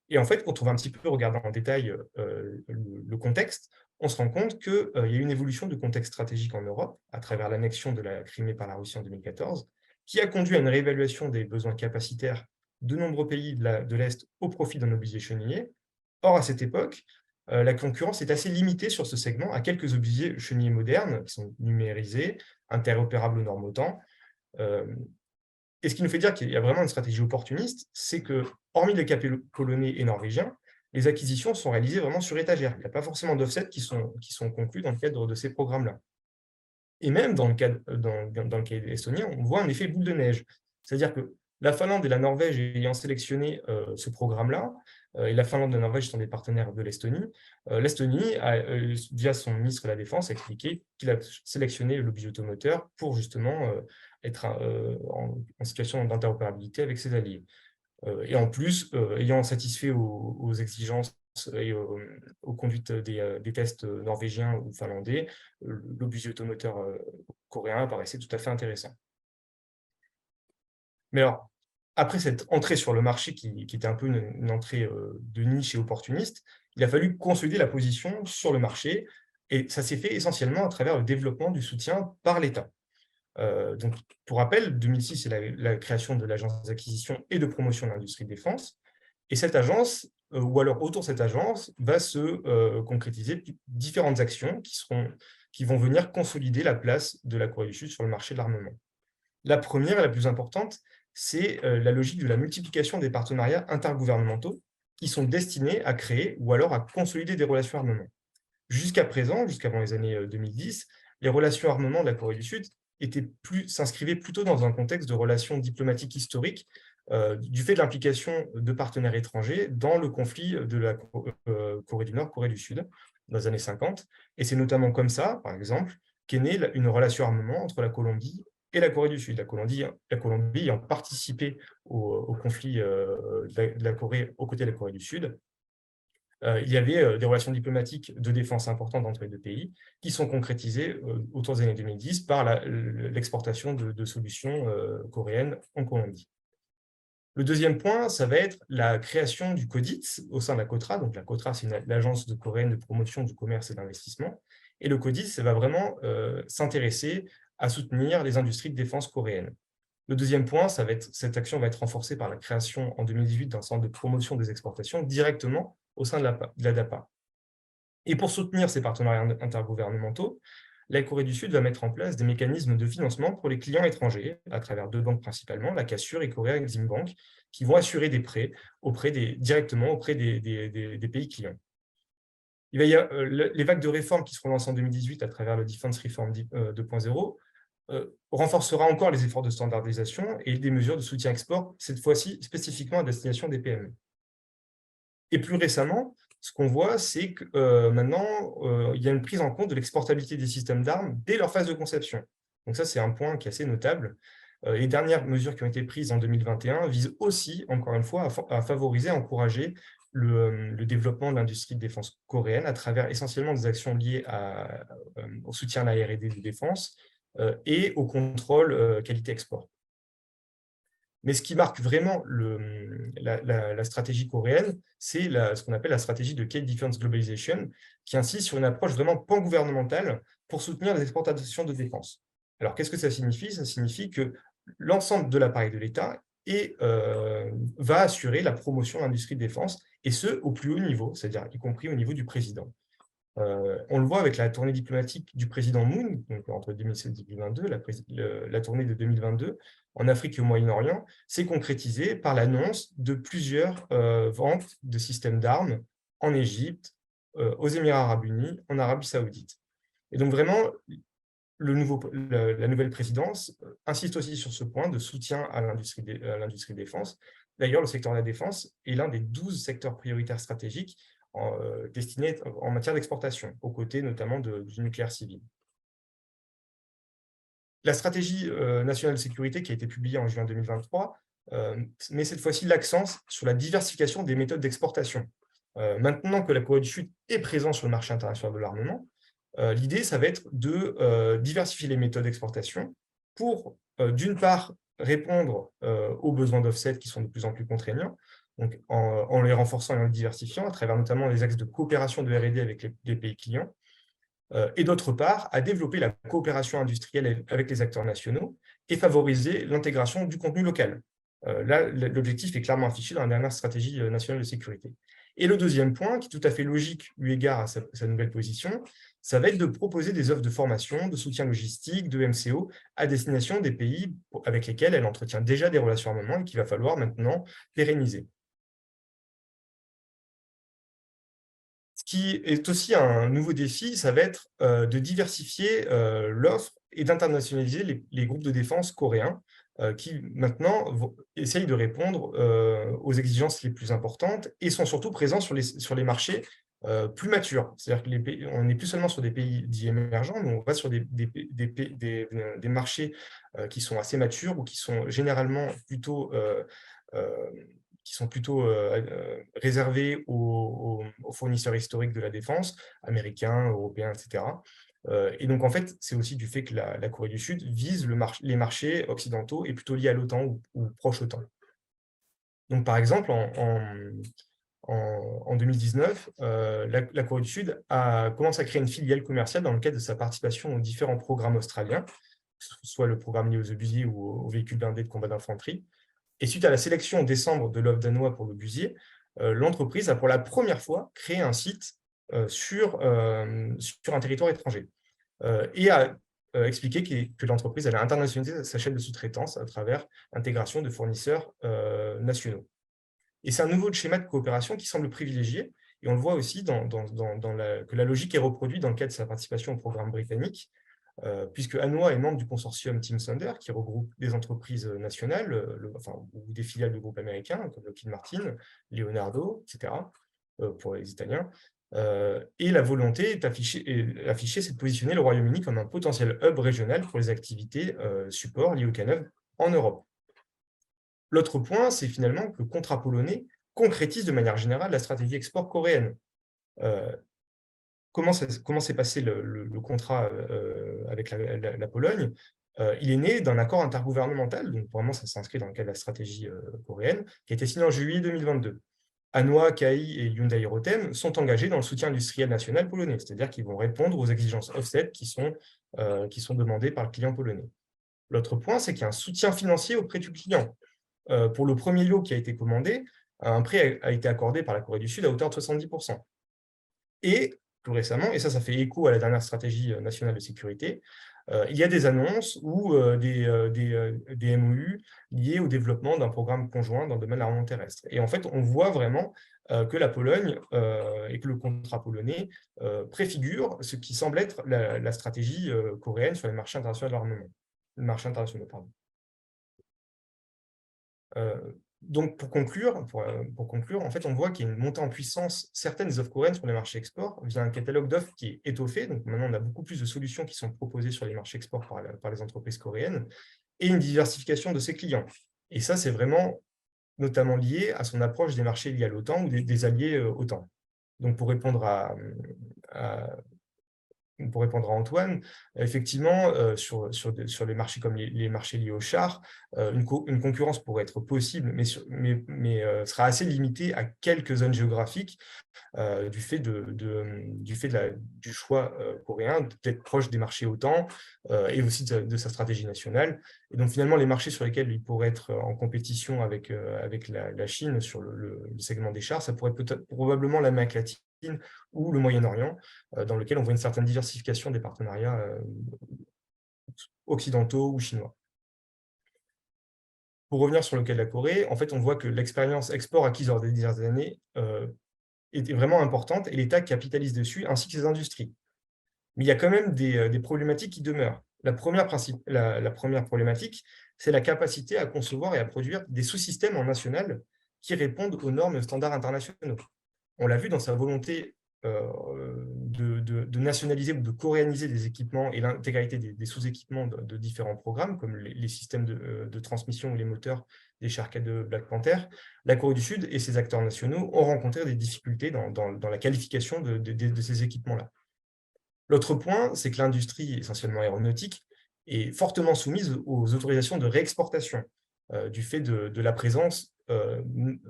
Et en fait, quand on va un petit peu regarder en détail le contexte, on se rend compte qu'il y a eu une évolution du contexte stratégique en Europe à travers l'annexion de la Crimée par la Russie en 2014, qui a conduit à une réévaluation des besoins capacitaires de nombreux pays de l'Est au profit d'un obusier chenillé. Or, à cette époque, la concurrence est assez limitée sur ce segment à quelques obusiers chenillés modernes qui sont numérisés, interopérables aux normes OTAN. Et ce qui nous fait dire qu'il y a vraiment une stratégie opportuniste, c'est que, hormis les cas polonais et norvégiens, les acquisitions sont réalisées vraiment sur étagère. Il n'y a pas forcément d'offset qui sont conclus dans le cadre de ces programmes-là. Et même dans le cas estonien, on voit un effet boule de neige. C'est-à-dire que la Finlande et la Norvège ayant sélectionné ce programme-là, et la Finlande et la Norvège sont des partenaires de l'Estonie, l'Estonie, via son ministre de la Défense, a expliqué qu'il a sélectionné l'obus automoteur pour justement être en situation d'interopérabilité avec ses alliés. Et en plus, ayant satisfait aux exigences et aux conduites des tests norvégiens ou finlandais, l'obus automoteur coréen paraissait tout à fait intéressant. Mais alors, après cette entrée sur le marché qui était un peu une entrée de niche et opportuniste, il a fallu consolider la position sur le marché, et ça s'est fait essentiellement à travers le développement du soutien par l'État. Donc, pour rappel, 2006, c'est la création de l'agence d'acquisition et de promotion de l'industrie de défense. Et cette agence, ou alors autour de cette agence, va se concrétiser différentes actions qui vont venir consolider la place de la Corée du Sud sur le marché de l'armement. La première et la plus importante, c'est la logique de la multiplication des partenariats intergouvernementaux qui sont destinés à créer ou alors à consolider des relations armement. Jusqu'à présent, jusqu'avant les années 2010, les relations armement de la Corée du Sud s'inscrivaient plutôt dans un contexte de relations diplomatiques historiques du fait de l'implication de partenaires étrangers dans le conflit de la Corée du Nord, Corée du Sud, dans les années 50. Et c'est notamment comme ça, par exemple, qu'est née une relation armement entre la Colombie et la Corée du Sud. La Colombie ayant participé au conflit de la Corée aux côtés de la Corée du Sud, il y avait des relations diplomatiques de défense importantes entre les deux pays qui sont concrétisées autour des années 2010 par l'exportation de solutions coréennes en Colombie. Le deuxième point, ça va être la création du CODIT au sein de la COTRA. Donc la COTRA, c'est l'agence coréenne de promotion du commerce et d'investissement. Et le CODIT, ça va vraiment s'intéresser à soutenir les industries de défense coréennes. Le deuxième point, cette action va être renforcée par la création en 2018 d'un centre de promotion des exportations directement au sein de la DAPA. Et pour soutenir ces partenariats intergouvernementaux, la Corée du Sud va mettre en place des mécanismes de financement pour les clients étrangers, à travers deux banques principalement, la KASUR et Korea Exim Bank, qui vont assurer des prêts directement auprès des pays clients. Il va y avoir les vagues de réformes qui seront lancées en 2018 à travers le Defense Reform 2.0 renforcera encore les efforts de standardisation et des mesures de soutien export, cette fois-ci spécifiquement à destination des PME. Et plus récemment, ce qu'on voit, c'est que maintenant, il y a une prise en compte de l'exportabilité des systèmes d'armes dès leur phase de conception. Donc ça, c'est un point qui est assez notable. Les dernières mesures qui ont été prises en 2021 visent aussi, encore une fois, à favoriser, à encourager le développement de l'industrie de défense coréenne à travers essentiellement des actions liées au soutien à la R&D de défense et au contrôle qualité export. Mais ce qui marque vraiment la stratégie coréenne, c'est ce qu'on appelle la stratégie de K-Defense Globalization, qui insiste sur une approche vraiment pan-gouvernementale pour soutenir les exportations de défense. Alors, qu'est-ce que ça signifie? Ça signifie que l'ensemble de l'appareil de l'État va assurer la promotion de l'industrie de défense, et ce, au plus haut niveau, c'est-à-dire y compris au niveau du président. On le voit avec la tournée diplomatique du président Moon, donc entre 2016 et 2022, la tournée de 2022 en Afrique et au Moyen-Orient, s'est concrétisée par l'annonce de plusieurs ventes de systèmes d'armes en Égypte, aux Émirats arabes unis, en Arabie saoudite. Et donc vraiment, la nouvelle présidence insiste aussi sur ce point de soutien à l'industrie de défense. D'ailleurs, le secteur de la défense est l'un des 12 secteurs prioritaires stratégiques destinés en matière d'exportation, aux côtés notamment du nucléaire civil. La stratégie nationale de sécurité qui a été publiée en juin 2023 met cette fois-ci l'accent sur la diversification des méthodes d'exportation. Maintenant que la Corée du Sud est présente sur le marché international de l'armement, l'idée, ça va être de diversifier les méthodes d'exportation pour, d'une part, répondre aux besoins d'offset qui sont de plus en plus contraignants, donc en les renforçant et en les diversifiant, à travers notamment les axes de coopération de R&D avec les pays clients, et d'autre part, à développer la coopération industrielle avec les acteurs nationaux et favoriser l'intégration du contenu local. Là, l'objectif est clairement affiché dans la dernière stratégie nationale de sécurité. Et le deuxième point, qui est tout à fait logique eu égard à sa nouvelle position, ça va être de proposer des offres de formation, de soutien logistique, de MCO à destination des pays avec lesquels elle entretient déjà des relations armement et qu'il va falloir maintenant pérenniser. Ce qui est aussi un nouveau défi, ça va être de diversifier l'offre et d'internationaliser les groupes de défense coréens qui maintenant essayent de répondre aux exigences les plus importantes et sont surtout présents sur les marchés plus matures. C'est-à-dire qu'on n'est plus seulement sur des pays dits émergents, mais on va sur des marchés qui sont assez matures ou qui sont généralement plutôt réservés aux fournisseurs historiques de la défense, américains, européens, etc. Et donc, en fait, c'est aussi du fait que la Corée du Sud vise les marchés occidentaux et plutôt liés à l'OTAN ou proche OTAN. Donc, par exemple, en 2019, la Corée du Sud a commencé à créer une filiale commerciale dans le cadre de sa participation aux différents programmes australiens, que ce soit le programme lié aux obusiers ou aux véhicules blindés de combat d'infanterie. Et suite à la sélection en décembre de l'offre danois pour l'obusier, l'entreprise a pour la première fois créé un site sur un territoire étranger et a expliqué que l'entreprise allait internationaliser sa chaîne de sous-traitance à travers l'intégration de fournisseurs nationaux. Et c'est un nouveau schéma de coopération qui semble privilégié, et on le voit aussi que la logique est reproduite dans le cadre de sa participation au programme britannique, puisque Hanwha est membre du consortium Team Thunder, qui regroupe des entreprises nationales, ou des filiales de groupes américains, comme Lockheed Martin, Leonardo, etc., pour les Italiens. Et la volonté est affichée, c'est de positionner le Royaume-Uni comme un potentiel hub régional pour les activités support liées au K9 en Europe. L'autre point, c'est finalement que le contrat polonais concrétise de manière générale la stratégie export coréenne. Comment s'est passé le contrat avec la Pologne? Il est né d'un accord intergouvernemental, donc vraiment ça s'inscrit dans le cadre de la stratégie coréenne, qui a été signé en juillet 2022. Hanwha, KI et Hyundai Rotem sont engagés dans le soutien industriel national polonais, c'est-à-dire qu'ils vont répondre aux exigences offset qui sont demandées par le client polonais. L'autre point, c'est qu'il y a un soutien financier auprès du client. Pour le premier lot qui a été commandé, un prêt a été accordé par la Corée du Sud à hauteur de 70%. Et plus récemment, et ça fait écho à la dernière stratégie nationale de sécurité, il y a des annonces ou des MOU liés au développement d'un programme conjoint dans le domaine de l'armement terrestre. Et en fait, on voit vraiment que la Pologne et que le contrat polonais préfigure ce qui semble être la stratégie coréenne sur les marchés internationaux de l'armement. Donc, pour conclure, en fait, on voit qu'il y a une montée en puissance certaines des offres coréennes sur les marchés export via un catalogue d'offres qui est étoffé. Donc, maintenant, on a beaucoup plus de solutions qui sont proposées sur les marchés export par les entreprises coréennes et une diversification de ses clients. Et ça, c'est vraiment notamment lié à son approche des marchés liés à l'OTAN ou des alliés OTAN. Donc, pour répondre à Antoine, effectivement, sur les marchés comme les marchés liés aux chars, une concurrence pourrait être possible, mais sera assez limitée à quelques zones géographiques du fait du choix coréen d'être proche des marchés OTAN et aussi de sa stratégie nationale. Et donc, finalement, les marchés sur lesquels il pourrait être en compétition avec la Chine sur le segment des chars, ça pourrait probablement l'Amérique latine ou le Moyen-Orient, dans lequel on voit une certaine diversification des partenariats occidentaux ou chinois. Pour revenir sur le cas de la Corée, en fait, on voit que l'expérience export acquise lors des dernières années est vraiment importante et l'État capitalise dessus, ainsi que ses industries. Mais il y a quand même des problématiques qui demeurent. La première problématique, c'est la capacité à concevoir et à produire des sous-systèmes en national qui répondent aux normes et standards internationaux. On l'a vu dans sa volonté de nationaliser ou de coréaniser des équipements et l'intégralité des sous-équipements de différents programmes, comme les systèmes de transmission ou les moteurs des chars K2 Black Panther. La Corée du Sud et ses acteurs nationaux ont rencontré des difficultés dans la qualification de ces équipements-là. L'autre point, c'est que l'industrie, essentiellement aéronautique, est fortement soumise aux autorisations de réexportation du fait de la présence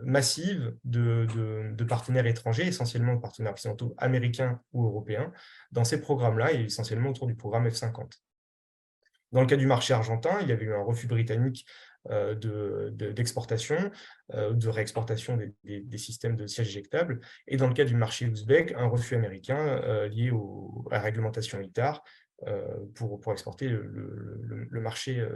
massive de partenaires étrangers, essentiellement de partenaires occidentaux américains ou européens, dans ces programmes-là, et essentiellement autour du programme F-50. Dans le cas du marché argentin, il y avait eu un refus britannique d'exportation, de réexportation des systèmes de sièges éjectables, et dans le cas du marché ouzbek, un refus américain lié à la réglementation ITAR pour exporter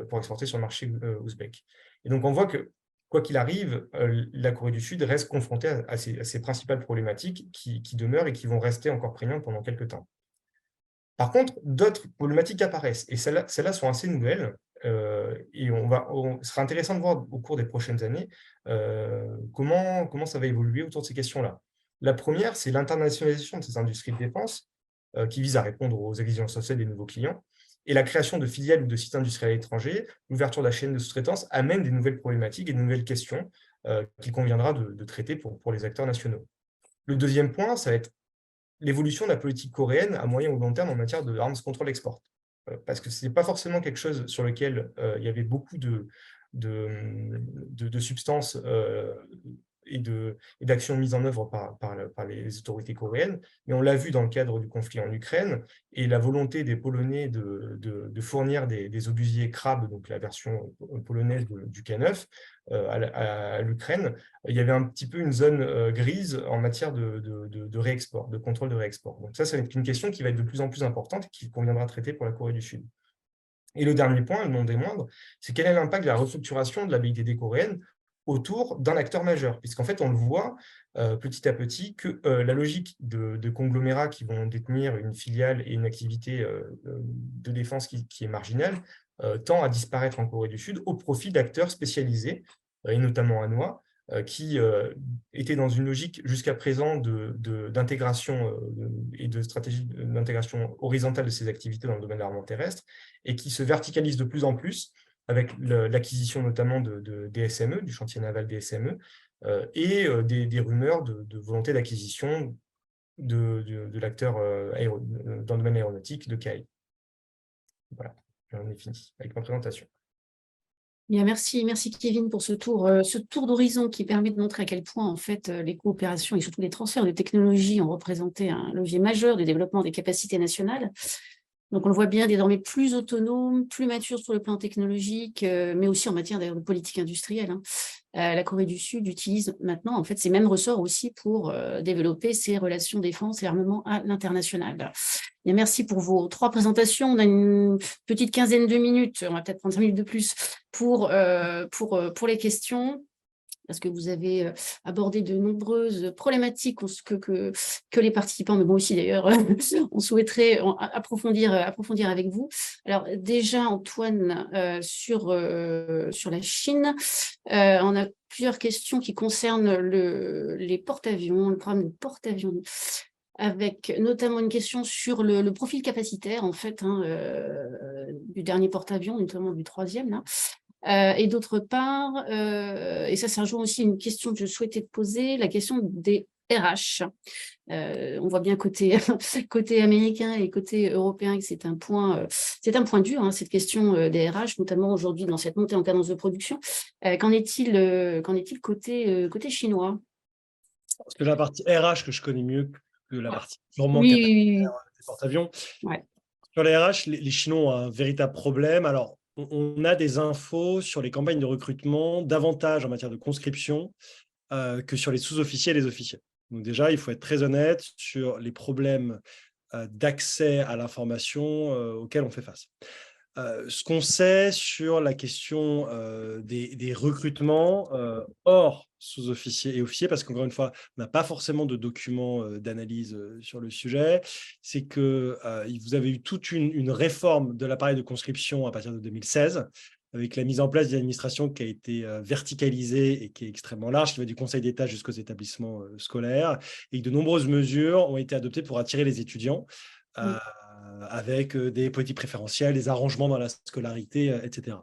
pour exporter sur le marché ouzbek. Et donc on voit que quoi qu'il arrive, la Corée du Sud reste confrontée à ces principales problématiques qui demeurent et qui vont rester encore prégnantes pendant quelques temps. Par contre, d'autres problématiques apparaissent, et celles-là sont assez nouvelles, et ce sera intéressant de voir au cours des prochaines années comment ça va évoluer autour de ces questions-là. La première, c'est l'internationalisation de ces industries de défense qui vise à répondre aux exigences sociales des nouveaux clients, et la création de filiales ou de sites industriels à l'étranger, l'ouverture de la chaîne de sous-traitance amène des nouvelles problématiques et de nouvelles questions qu'il conviendra de traiter pour les acteurs nationaux. Le deuxième point, ça va être l'évolution de la politique coréenne à moyen ou long terme en matière de arms control export. Parce que ce n'est pas forcément quelque chose sur lequel il y avait beaucoup de substances et d'actions mises en œuvre par les autorités coréennes, mais on l'a vu dans le cadre du conflit en Ukraine, et la volonté des Polonais de fournir des obusiers Krab, donc la version polonaise du K9, à l'Ukraine, il y avait un petit peu une zone grise en matière de réexport, de contrôle de réexport. Donc ça va être une question qui va être de plus en plus importante et qu'il conviendra traiter pour la Corée du Sud. Et le dernier point, le non des moindres, c'est quel est l'impact de la restructuration de la BITD coréenne autour d'un acteur majeur, puisqu'en fait, on le voit petit à petit que la logique de conglomérats qui vont détenir une filiale et une activité de défense qui est marginale tend à disparaître en Corée du Sud au profit d'acteurs spécialisés, et notamment Hanwha, qui étaient dans une logique jusqu'à présent d'intégration et de stratégie d'intégration horizontale de ces activités dans le domaine de l'armement terrestre, et qui se verticalisent de plus en plus avec l'acquisition notamment de DSME, du chantier naval DSME, et des rumeurs de volonté d'acquisition de l'acteur dans le domaine aéronautique de KAI. Voilà, j'en ai fini avec ma présentation. Bien, merci Kevin pour ce tour d'horizon qui permet de montrer à quel point en fait les coopérations et surtout les transferts de technologies ont représenté un levier majeur du développement des capacités nationales. Donc on le voit bien, désormais plus autonome, plus mature sur le plan technologique, mais aussi en matière d'ailleurs de politique industrielle. La Corée du Sud utilise maintenant en fait ces mêmes ressorts aussi pour développer ses relations défense et armement à l'international. Bien, merci pour vos 3 présentations. On a une petite quinzaine de minutes, on va peut-être prendre 5 minutes de plus pour les questions, parce que vous avez abordé de nombreuses problématiques que les participants, mais bon aussi d'ailleurs, on souhaiterait approfondir avec vous. Alors déjà, Antoine, sur la Chine, on a plusieurs questions qui concernent les porte-avions, le programme de porte-avions, avec notamment une question sur le profil capacitaire, en fait, du dernier porte-avions, notamment du 3e, là. Et d'autre part, et ça rejoint aussi une question que je souhaitais te poser, la question des RH. On voit bien côté américain et côté européen que c'est un point dur, cette question des RH, notamment aujourd'hui dans cette montée en cadence de production. Qu'en est-il côté chinois? Parce que la partie RH que je connais mieux que la partie purement Oui, capacitaire des porte-avions. Ouais. Sur les RH, les Chinois ont un véritable problème. Alors, on a des infos sur les campagnes de recrutement davantage en matière de conscription que sur les sous-officiers et les officiers. Donc déjà, il faut être très honnête sur les problèmes d'accès à l'information auxquels on fait face. Ce qu'on sait sur la question des recrutements hors sous-officiers et officiers, parce qu'encore une fois, on n'a pas forcément de documents d'analyse sur le sujet, c'est que vous avez eu toute une réforme de l'appareil de conscription à partir de 2016, avec la mise en place d'une administration qui a été verticalisée et qui est extrêmement large, qui va du Conseil d'État jusqu'aux établissements scolaires, et que de nombreuses mesures ont été adoptées pour attirer les étudiants. Avec des politiques préférentielles, des arrangements dans la scolarité, etc.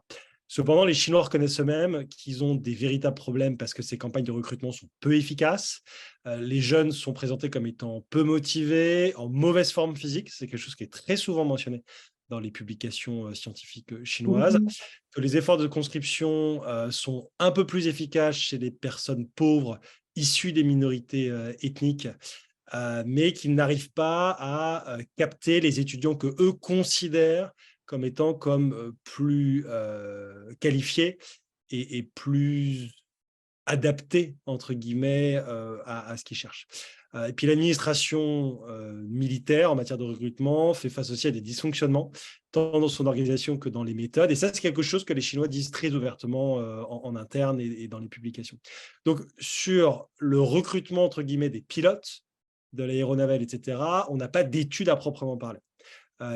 Cependant, les Chinois reconnaissent eux-mêmes qu'ils ont des véritables problèmes parce que ces campagnes de recrutement sont peu efficaces. Les jeunes sont présentés comme étant peu motivés, en mauvaise forme physique. C'est quelque chose qui est très souvent mentionné dans les publications scientifiques chinoises. Que les efforts de conscription sont un peu plus efficaces chez les personnes pauvres issues des minorités ethniques, mais qu'ils n'arrivent pas à capter les étudiants que eux considèrent comme étant plus qualifiés et plus adaptés, entre guillemets, à ce qu'ils cherchent. Et puis l'administration militaire en matière de recrutement fait face aussi à des dysfonctionnements, tant dans son organisation que dans les méthodes. Et ça, c'est quelque chose que les Chinois disent très ouvertement en interne et dans les publications. Donc, sur le recrutement, entre guillemets, des pilotes, de l'aéronavale, etc., on n'a pas d'études à proprement parler.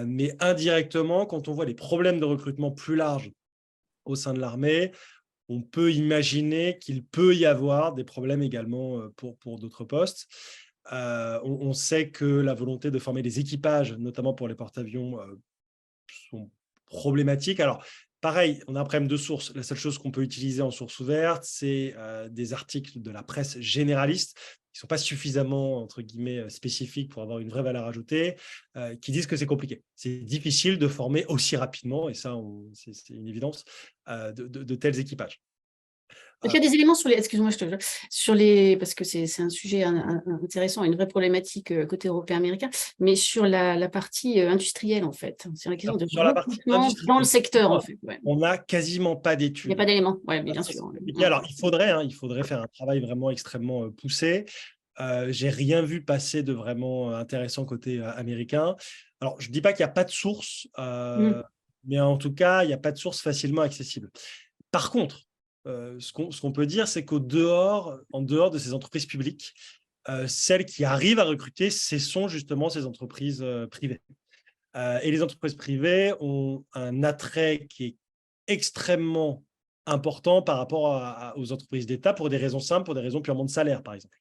Mais indirectement, quand on voit les problèmes de recrutement plus larges au sein de l'armée, on peut imaginer qu'il peut y avoir des problèmes également pour d'autres postes. On sait que la volonté de former des équipages, notamment pour les porte-avions, sont problématiques. Alors, pareil, on a un problème de source. La seule chose qu'on peut utiliser en source ouverte, c'est des articles de la presse généraliste qui ne sont pas suffisamment, entre guillemets, spécifiques pour avoir une vraie valeur ajoutée, qui disent que c'est compliqué. C'est difficile de former aussi rapidement, et ça, c'est une évidence, de tels équipages. Il y a des éléments sur les, excuse-moi, parce que c'est un sujet intéressant, une vraie problématique côté européen-américain, mais sur la partie industrielle, en fait, sur la question de recrutement dans le secteur, en fait. Ouais. On n'a quasiment pas d'études. Il n'y a pas d'éléments, oui, bien sûr. Alors, il faudrait faire un travail vraiment extrêmement poussé. J'ai rien vu passer de vraiment intéressant côté américain. Alors, je ne dis pas qu'il n'y a pas de source, mais en tout cas, il n'y a pas de source facilement accessible. Par contre, ce qu'on peut dire, c'est en dehors de ces entreprises publiques, celles qui arrivent à recruter, ce sont justement ces entreprises privées. Et les entreprises privées ont un attrait qui est extrêmement important par rapport aux entreprises d'État pour des raisons simples, pour des raisons purement de salaire, par exemple.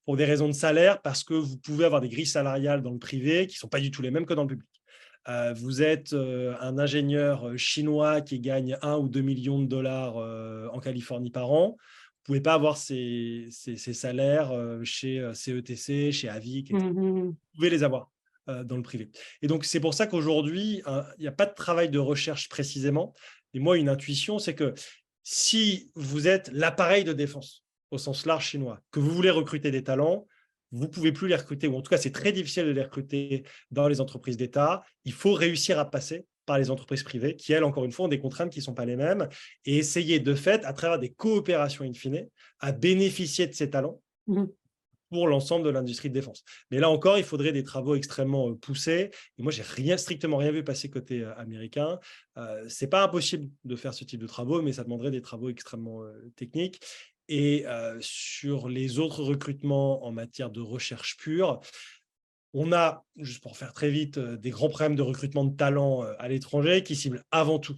Pour des raisons de salaire, parce que vous pouvez avoir des grilles salariales dans le privé qui ne sont pas du tout les mêmes que dans le public. Vous êtes un ingénieur chinois qui gagne 1 ou 2 millions de dollars en Californie par an. Vous ne pouvez pas avoir ces salaires chez CETC, chez Avic, etc. Vous pouvez les avoir dans le privé. Et donc, c'est pour ça qu'aujourd'hui, il n'y a pas de travail de recherche précisément. Et moi, une intuition, c'est que si vous êtes l'appareil de défense au sens large chinois, que vous voulez recruter des talents, vous ne pouvez plus les recruter, ou en tout cas, c'est très difficile de les recruter dans les entreprises d'État. Il faut réussir à passer par les entreprises privées qui, elles, encore une fois, ont des contraintes qui ne sont pas les mêmes et essayer de fait, à travers des coopérations in fine, à bénéficier de ces talents pour l'ensemble de l'industrie de défense. Mais là encore, il faudrait des travaux extrêmement poussés. Et moi, je n'ai strictement rien vu passer côté américain. Ce n'est pas impossible de faire ce type de travaux, mais ça demanderait des travaux extrêmement techniques. Et sur les autres recrutements en matière de recherche pure, on a, juste pour faire très vite, des grands problèmes de recrutement de talents à l'étranger qui ciblent avant tout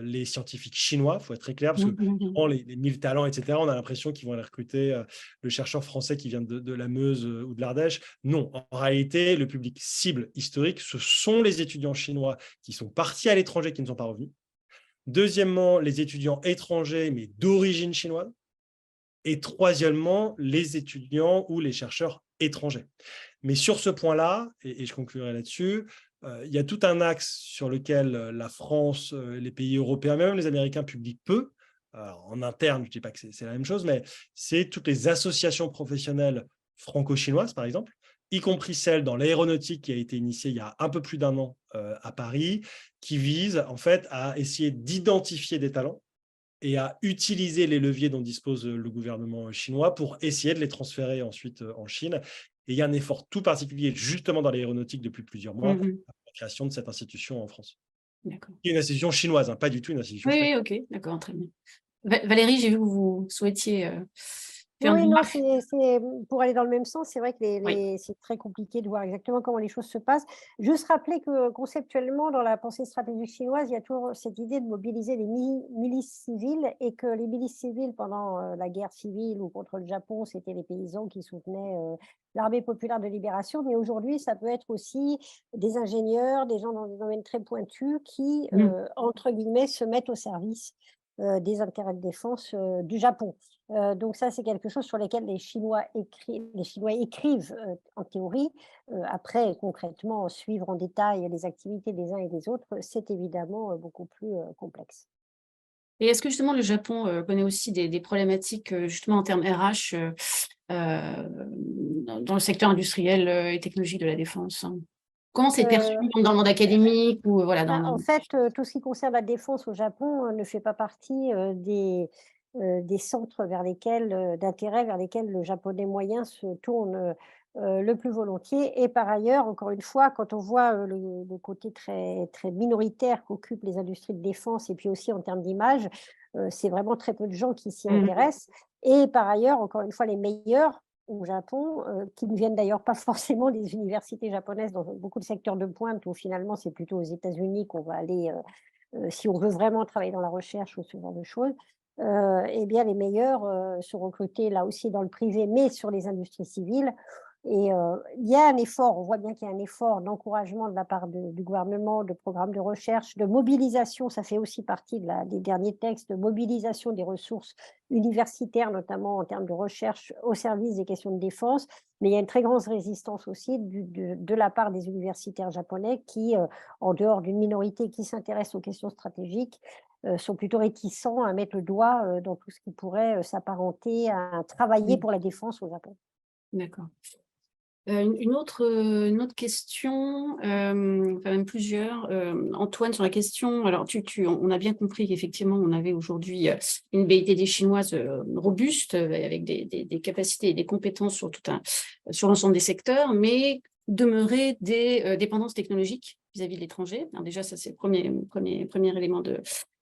les scientifiques chinois, il faut être très clair, parce que les 1000 talents, etc., on a l'impression qu'ils vont aller recruter le chercheur français qui vient de la Meuse ou de l'Ardèche. Non, en réalité, le public cible historique, ce sont les étudiants chinois qui sont partis à l'étranger, qui ne sont pas revenus. Deuxièmement, les étudiants étrangers, mais d'origine chinoise. Et troisièmement, les étudiants ou les chercheurs étrangers. Mais sur ce point-là, et je conclurai là-dessus, il y a tout un axe sur lequel la France, les pays européens, même les Américains publient peu. Alors, en interne, je ne dis pas que c'est la même chose, mais c'est toutes les associations professionnelles franco-chinoises, par exemple, y compris celle dans l'aéronautique qui a été initiée il y a un peu plus d'1 an à Paris, qui vise en fait à essayer d'identifier des talents et à utiliser les leviers dont dispose le gouvernement chinois pour essayer de les transférer ensuite en Chine. Et il y a un effort tout particulier, justement dans l'aéronautique depuis plusieurs mois, pour la création de cette institution en France. D'accord. Qui est une institution chinoise, pas du tout une institution française. Oui, ok, d'accord, très bien. Valérie, j'ai vu que vous souhaitiez faire Oui, une non, remarque. pour aller dans le même sens, c'est vrai que c'est très compliqué de voir exactement comment les choses se passent. Juste rappeler que conceptuellement, dans la pensée stratégique chinoise, il y a toujours cette idée de mobiliser les milices civiles et que les milices civiles, pendant la guerre civile ou contre le Japon, c'était les paysans qui soutenaient l'armée populaire de libération. Mais aujourd'hui, ça peut être aussi des ingénieurs, des gens dans des domaines très pointus qui, entre guillemets, se mettent au service des intérêts de défense du Japon. Donc ça, c'est quelque chose sur lequel les Chinois écrivent en théorie. Après, concrètement, suivre en détail les activités des uns et des autres, c'est évidemment beaucoup plus complexe. Et est-ce que justement le Japon connaît aussi des problématiques justement en termes RH dans le secteur industriel et technologique de la défense? Comment c'est perçu dans le monde académique ou voilà, En fait, tout ce qui concerne la défense au Japon ne fait pas partie des centres d'intérêt vers lesquels le japonais moyen se tourne le plus volontiers. Et par ailleurs, encore une fois, quand on voit le côté très, très minoritaire qu'occupent les industries de défense et puis aussi en termes d'image, c'est vraiment très peu de gens qui s'y intéressent. Et par ailleurs, encore une fois, les meilleurs au Japon, qui ne viennent d'ailleurs pas forcément des universités japonaises dans beaucoup de secteurs de pointe où finalement c'est plutôt aux États-Unis qu'on va aller si on veut vraiment travailler dans la recherche ou ce genre de choses. Eh bien, les meilleurs sont recrutés là aussi dans le privé, mais sur les industries civiles. Et il y a un effort, on voit bien qu'il y a un effort d'encouragement de la part du gouvernement, de programmes de recherche, de mobilisation, ça fait aussi partie des derniers textes, de mobilisation des ressources universitaires, notamment en termes de recherche au service des questions de défense. Mais il y a une très grande résistance aussi de la part des universitaires japonais qui, en dehors d'une minorité qui s'intéresse aux questions stratégiques, sont plutôt réticents à mettre le doigt dans tout ce qui pourrait s'apparenter à travailler pour la défense au Japon. D'accord. Une autre question, enfin même plusieurs. Antoine, sur la question, alors on a bien compris qu'effectivement, on avait aujourd'hui une BITD chinoise robuste, avec des capacités et des compétences sur l'ensemble des secteurs, mais demeurer des dépendances technologiques vis-à-vis de l'étranger. Déjà, ça, c'est le premier élément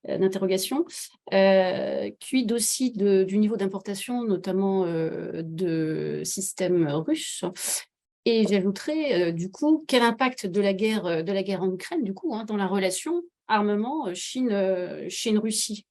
d'interrogation. Quid aussi du niveau d'importation, notamment de systèmes russes. Et j'ajouterais, du coup, quel impact de la guerre en Ukraine, du coup, dans la relation armement Chine-Russie?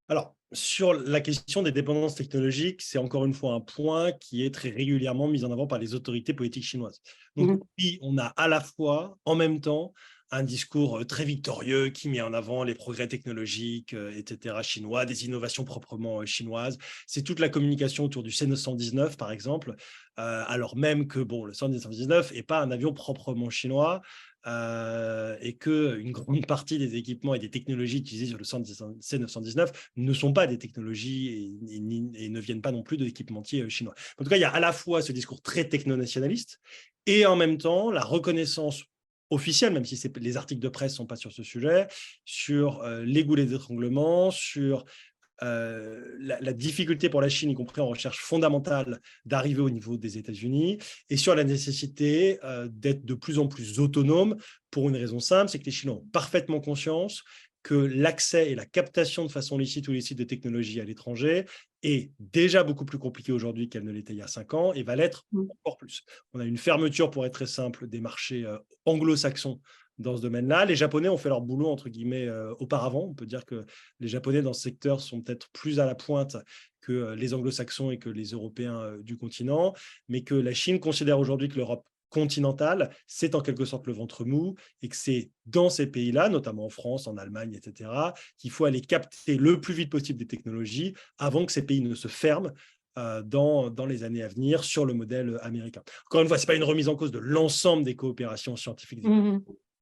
Alors, sur la question des dépendances technologiques, c'est encore une fois un point qui est très régulièrement mis en avant par les autorités politiques chinoises. Donc, oui, on a à la fois, en même temps, un discours très victorieux qui met en avant les progrès technologiques, etc., chinois, des innovations proprement chinoises. C'est toute la communication autour du C919, par exemple, alors même que bon, le C919 n'est pas un avion proprement chinois, et qu'une grande partie des équipements et des technologies utilisées sur le C919 ne sont pas des technologies et ne viennent pas non plus de l'équipementier chinois. En tout cas, il y a à la fois ce discours très techno-nationaliste et en même temps la reconnaissance officielle, même si les articles de presse ne sont pas sur ce sujet, sur les goulets d'étranglement, sur la difficulté pour la Chine, y compris en recherche fondamentale, d'arriver au niveau des États-Unis, et sur la nécessité d'être de plus en plus autonome pour une raison simple, c'est que les Chinois ont parfaitement conscience que l'accès et la captation de façon licite ou illicite de technologies à l'étranger est déjà beaucoup plus compliqué aujourd'hui qu'elle ne l'était il y a 5 ans et va l'être encore plus. On a une fermeture, pour être très simple, des marchés anglo-saxons dans ce domaine-là. Les Japonais ont fait leur boulot, entre guillemets, auparavant. On peut dire que les Japonais, dans ce secteur, sont peut-être plus à la pointe que les Anglo-Saxons et que les Européens du continent, mais que la Chine considère aujourd'hui que l'Europe continentale, c'est en quelque sorte le ventre mou, et que c'est dans ces pays-là, notamment en France, en Allemagne, etc., qu'il faut aller capter le plus vite possible des technologies avant que ces pays ne se ferment dans les années à venir sur le modèle américain. Encore une fois, ce n'est pas une remise en cause de l'ensemble des coopérations scientifiques,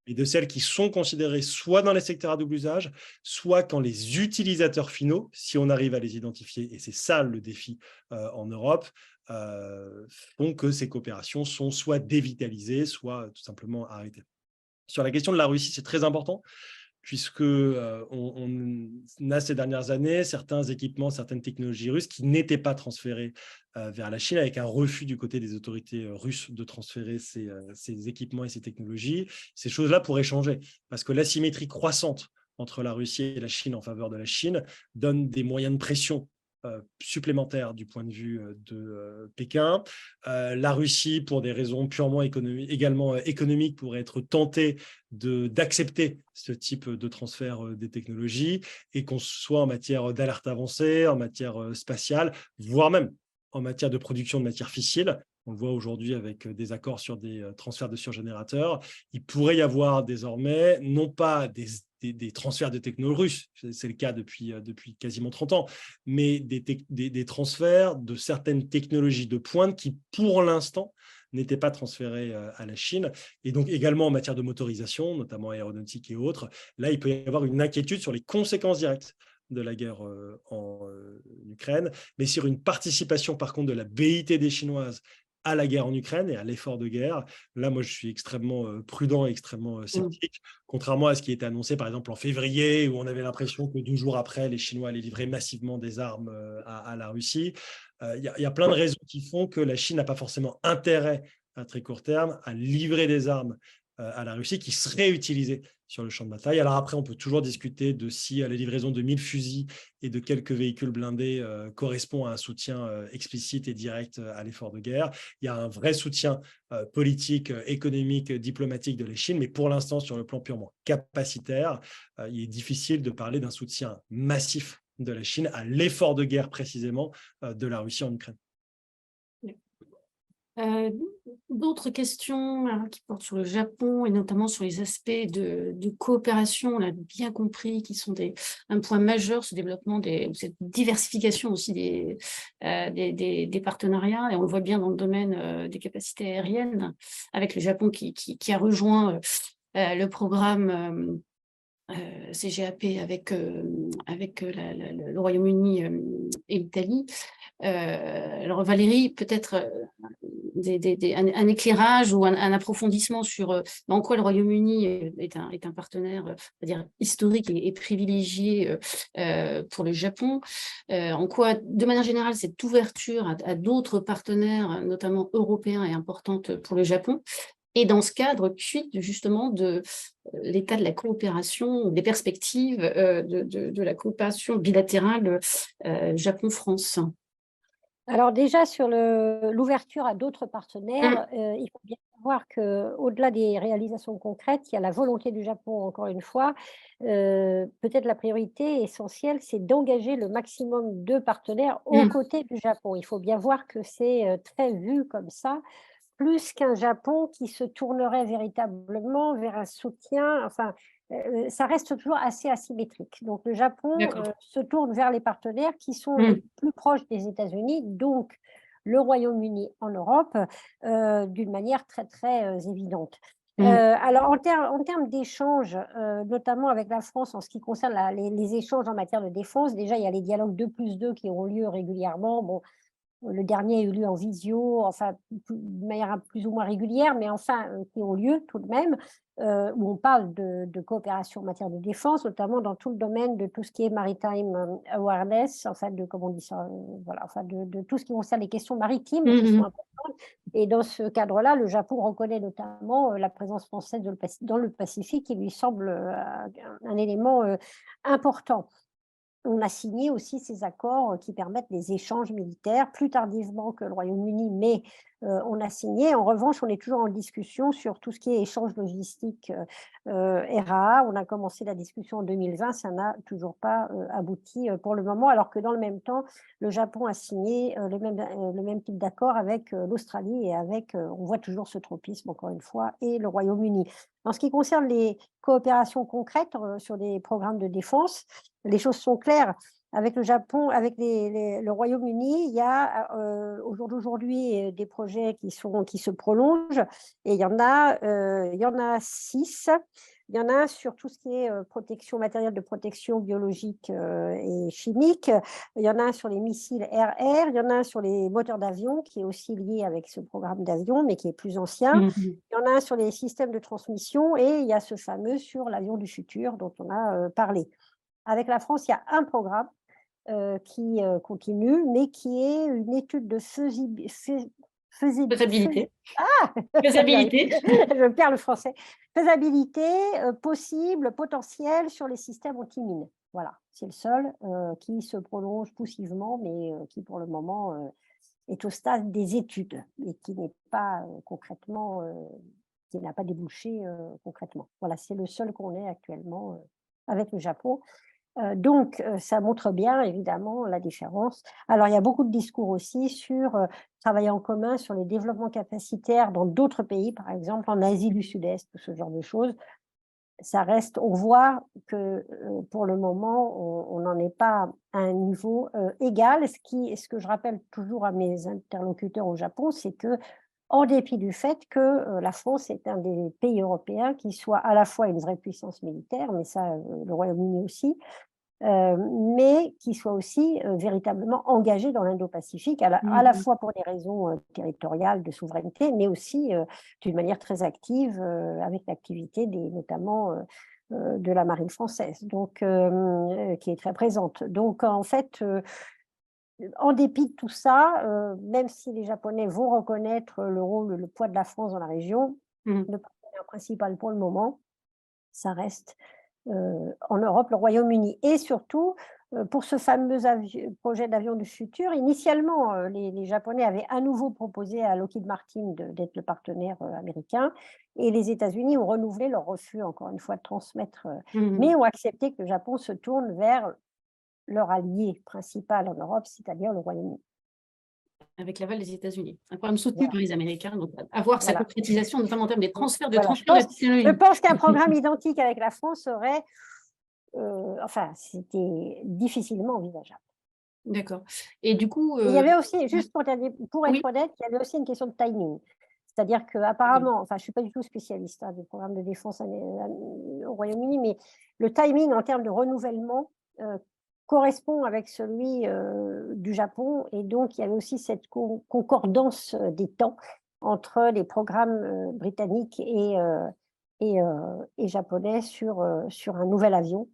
et de celles qui sont considérées soit dans les secteurs à double usage, soit quand les utilisateurs finaux, si on arrive à les identifier, et c'est ça le défi en Europe, font que ces coopérations sont soit dévitalisées, soit tout simplement arrêtées. Sur la question de la Russie, c'est très important, puisque on a ces dernières années certains équipements, certaines technologies russes qui n'étaient pas transférées vers la Chine, avec un refus du côté des autorités russes de transférer ces équipements et ces technologies. Ces choses-là pourraient changer, parce que l'asymétrie croissante entre la Russie et la Chine en faveur de la Chine donne des moyens de pression supplémentaires du point de vue de Pékin. La Russie, pour des raisons purement économiques, pourrait être tentée d'accepter ce type de transfert des technologies, et qu'on soit en matière d'alerte avancée, en matière spatiale, voire même en matière de production de matières fissiles. On le voit aujourd'hui avec des accords sur des transferts de surgénérateurs. Il pourrait y avoir désormais, non pas des transferts de technologies russes, c'est le cas depuis quasiment 30 ans, mais des transferts de certaines technologies de pointe qui, pour l'instant, n'étaient pas transférées à la Chine. Et donc également en matière de motorisation, notamment aéronautique et autres, là, il peut y avoir une inquiétude sur les conséquences directes de la guerre en Ukraine, mais sur une participation, par contre, de la BIT des Chinoises à la guerre en Ukraine et à l'effort de guerre. Là, moi, je suis extrêmement prudent et extrêmement sceptique, contrairement à ce qui était annoncé, par exemple, en février, où on avait l'impression que 2 jours après, les Chinois allaient livrer massivement des armes à la Russie. Il y a plein de raisons qui font que la Chine n'a pas forcément intérêt à très court terme à livrer des armes à la Russie qui seraient utilisées sur le champ de bataille. Alors après, on peut toujours discuter de si la livraison de 1000 fusils et de quelques véhicules blindés correspond à un soutien explicite et direct à l'effort de guerre. Il y a un vrai soutien politique, économique, diplomatique de la Chine, mais pour l'instant, sur le plan purement capacitaire, il est difficile de parler d'un soutien massif de la Chine à l'effort de guerre précisément de la Russie en Ukraine. D'autres questions qui portent sur le Japon et notamment sur les aspects de coopération, on l'a bien compris, qui sont un point majeur, ce développement, cette diversification aussi des partenariats, et on le voit bien dans le domaine des capacités aériennes, avec le Japon qui a rejoint le programme CGAP avec le Royaume-Uni et l'Italie. Alors Valérie, peut-être un éclairage ou un approfondissement sur en quoi le Royaume-Uni est un partenaire dire, historique et privilégié pour le Japon, en quoi, de manière générale, cette ouverture à d'autres partenaires, notamment européens, est importante pour le Japon. Et dans ce cadre, quid justement de l'état de la coopération, des perspectives de la coopération bilatérale Japon-France? Alors déjà, sur l'ouverture à d'autres partenaires, il faut bien savoir qu'au-delà des réalisations concrètes, il y a la volonté du Japon, encore une fois. Peut-être la priorité essentielle, c'est d'engager le maximum de partenaires aux côtés du Japon. Il faut bien voir que c'est très vu comme ça, plus qu'un Japon qui se tournerait véritablement vers un soutien, enfin, ça reste toujours assez asymétrique. Donc le Japon D'accord. se tourne vers les partenaires qui sont les plus proches des États-Unis, donc le Royaume-Uni en Europe, d'une manière très, très évidente. Alors en termes d'échanges, notamment avec la France en ce qui concerne les échanges en matière de défense, déjà il y a les dialogues 2+2 qui ont lieu régulièrement. Bon, le dernier a eu lieu en visio, enfin, de manière plus ou moins régulière, mais enfin, qui ont lieu tout de même, où on parle de coopération en matière de défense, notamment dans tout le domaine de tout ce qui est maritime awareness, en fait, de, comment on dit ça, voilà, enfin, de tout ce qui concerne les questions maritimes qui sont importantes. Et dans ce cadre-là, le Japon reconnaît notamment la présence française dans le Pacifique, qui lui semble un élément important. On a signé aussi ces accords qui permettent des échanges militaires plus tardivement que le Royaume-Uni, mais on a signé. En revanche, on est toujours en discussion sur tout ce qui est échange logistique RAA. On a commencé la discussion en 2020, ça n'a toujours pas abouti pour le moment, alors que dans le même temps, le Japon a signé le même type d'accord avec l'Australie et avec, on voit toujours ce tropisme encore une fois, et le Royaume-Uni. En ce qui concerne les coopérations concrètes sur des programmes de défense, les choses sont claires. Avec le Japon, avec le Royaume-Uni, il y a au jour d'aujourd'hui des projets qui se prolongent, et il y en a 6. Il y en a un sur tout ce qui est protection, matériel de protection biologique et chimique. Il y en a un sur les missiles air-air. Il y en a un sur les moteurs d'avion, qui est aussi lié avec ce programme d'avion, mais qui est plus ancien. Il y en a un sur les systèmes de transmission, et il y a ce fameux sur l'avion du futur dont on a parlé. Avec la France, il y a un programme qui continue, mais qui est une étude de Faisabilité. faisabilité. Je perds le français. Faisabilité, possible, potentiel sur les systèmes anti-mines. Voilà, c'est le seul qui se prolonge poussivement, mais qui pour le moment est au stade des études et qui n'est pas concrètement, qui n'a pas débouché concrètement. Voilà, c'est le seul qu'on ait actuellement avec le Japon. Donc, ça montre bien, évidemment, la différence. Alors, il y a beaucoup de discours aussi sur travailler en commun sur les développements capacitaires dans d'autres pays, par exemple en Asie du Sud-Est, ce genre de choses. Ça reste, on voit que pour le moment, on n'en est pas à un niveau égal. Ce que je rappelle toujours à mes interlocuteurs au Japon, c'est que, en dépit du fait que la France est un des pays européens qui soit à la fois une vraie puissance militaire, mais ça, le Royaume-Uni aussi, mais qui soit aussi véritablement engagé dans l'Indo-Pacifique, à la fois pour des raisons territoriales de souveraineté, mais aussi d'une manière très active avec l'activité notamment de la marine française, donc, qui est très présente. Donc, en fait, en dépit de tout ça, même si les Japonais vont reconnaître le rôle, le poids de la France dans la région, le partenaire principal pour le moment, ça reste en Europe, le Royaume-Uni. Et surtout, pour ce fameux projet d'avion du futur, initialement, les Japonais avaient à nouveau proposé à Lockheed Martin d'être le partenaire américain, et les États-Unis ont renouvelé leur refus, encore une fois, de transmettre, mais ont accepté que le Japon se tourne vers leur allié principal en Europe, c'est-à-dire le Royaume-Uni. Avec l'aval des États-Unis. Un programme soutenu Voilà. par les Américains, donc avoir sa Voilà. concrétisation, notamment en termes des transferts de Voilà. transferts de Je technologie. pense qu'un programme identique avec la France serait, enfin, c'était difficilement envisageable. D'accord. Et du coup… Il y avait aussi, juste pour être Oui. honnête, il y avait aussi une question de timing. C'est-à-dire qu'apparemment, enfin, je ne suis pas du tout spécialiste du programme de défense au Royaume-Uni, mais le timing en termes de renouvellement correspond avec celui du Japon. Et donc, il y avait aussi cette concordance des temps entre les programmes britanniques et japonais sur un nouvel avion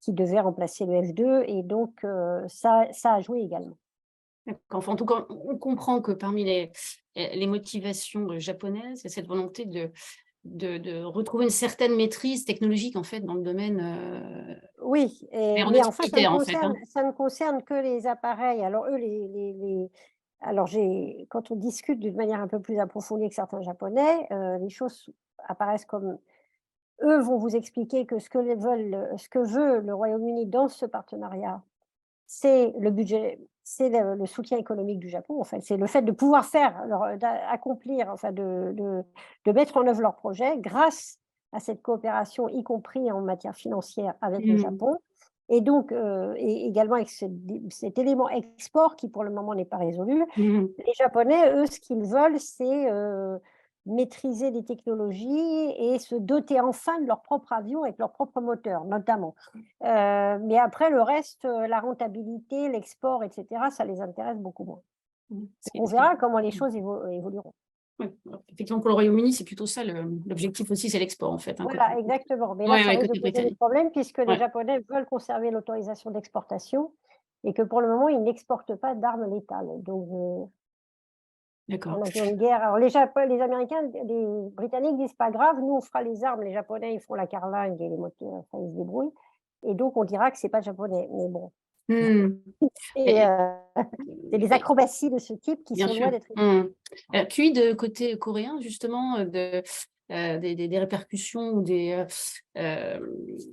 qui devait remplacer le F2. Et donc, ça a joué également. Enfin, en tout cas, on comprend que parmi les motivations japonaises, c'est cette volonté de retrouver une certaine maîtrise technologique en fait dans le domaine Oui, mais enfin, militaire en fait. ça ne concerne que les appareils. Alors eux, alors quand on discute d'une manière un peu plus approfondie avec certains Japonais, les choses apparaissent comme eux vont vous expliquer que ce que veut le Royaume-Uni dans ce partenariat, c'est le budget, c'est le soutien économique du Japon, en fait. C'est le fait de pouvoir accomplir, enfin de mettre en œuvre leurs projets grâce à cette coopération, y compris en matière financière avec le Japon. Et donc, et également avec cet élément export qui, pour le moment, n'est pas résolu. Les Japonais, eux, ce qu'ils veulent, c'est maîtriser les technologies et se doter enfin de leur propre avion avec leur propre moteur, notamment. Mais après, le reste, la rentabilité, l'export, etc., ça les intéresse beaucoup moins. On verra comment les choses évolueront. Oui. Effectivement, pour le Royaume-Uni, c'est plutôt ça l'objectif aussi, c'est l'export en fait. Voilà, exactement. Mais là, ça risque de poser des problèmes puisque les Japonais veulent conserver l'autorisation d'exportation et que pour le moment, ils n'exportent pas d'armes létales. Donc, d'accord. on a une guerre. Alors, les Américains, les Britanniques disent pas grave, nous on fera les armes, les Japonais ils font la carlingue et les moteurs, enfin ils se débrouillent. Et donc on dira que c'est pas japonais. Mais bon. C'est les acrobaties de ce type qui sont loin d'être. Puis de côté coréen, justement, des répercussions ou des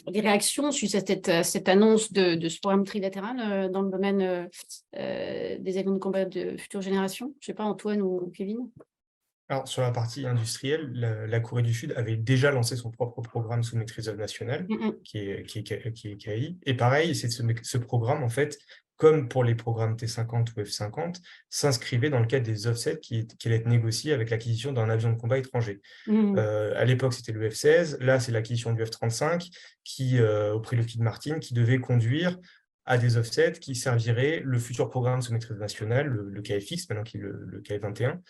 réactions suite à cette annonce de ce programme trilatéral dans le domaine des avions de combat de future génération. Je ne sais pas, Antoine ou Kevin. Alors, sur la partie industrielle, la Corée du Sud avait déjà lancé son propre programme sous maîtrise nationale, qui est KAI. Et pareil, ce programme, en fait, comme pour les programmes T-50 ou F-50, s'inscrivait dans le cadre des offsets qui allaient être négociés avec l'acquisition d'un avion de combat étranger. À l'époque, c'était le F-16. Là, c'est l'acquisition du F-35 au prix de Lockheed Martin, qui devait conduire à des offsets qui serviraient le futur programme sous maîtrise nationale, le KFX, maintenant qui est le KF-21.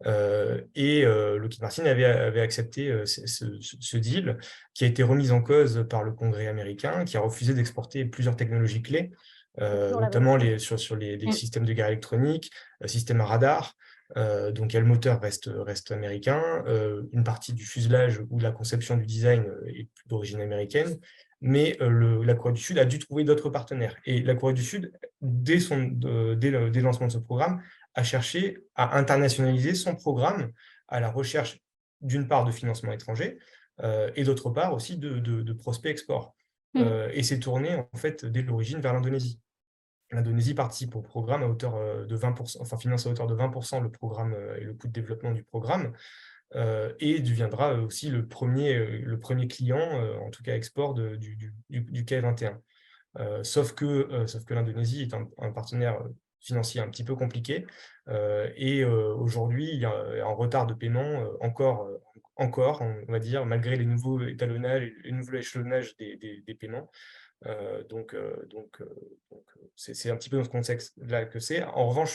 Lockheed Martin avait accepté ce deal qui a été remis en cause par le Congrès américain, qui a refusé d'exporter plusieurs technologies clés, notamment sur les systèmes de guerre électronique, systèmes à radar. Donc, le moteur reste américain, une partie du fuselage ou de la conception du design est d'origine américaine, mais la Corée du Sud a dû trouver d'autres partenaires. Et la Corée du Sud, dès le lancement de ce programme, a cherché à internationaliser son programme à la recherche, d'une part, de financement étranger et d'autre part aussi de prospects export. Et s'est tourné, en fait, dès l'origine vers l'Indonésie. L'Indonésie participe au programme à hauteur de 20%, enfin finance à hauteur de 20% le programme et le coût de développement du programme, et deviendra aussi le premier client, en tout cas export du K-21. Sauf que l'Indonésie est un partenaire financier un petit peu compliqué, et aujourd'hui, il y a un retard de paiement encore, on va dire, malgré les nouveaux étalonnages et les nouveaux échelonnages des paiements. Donc, c'est un petit peu dans ce contexte-là que c'est. En revanche,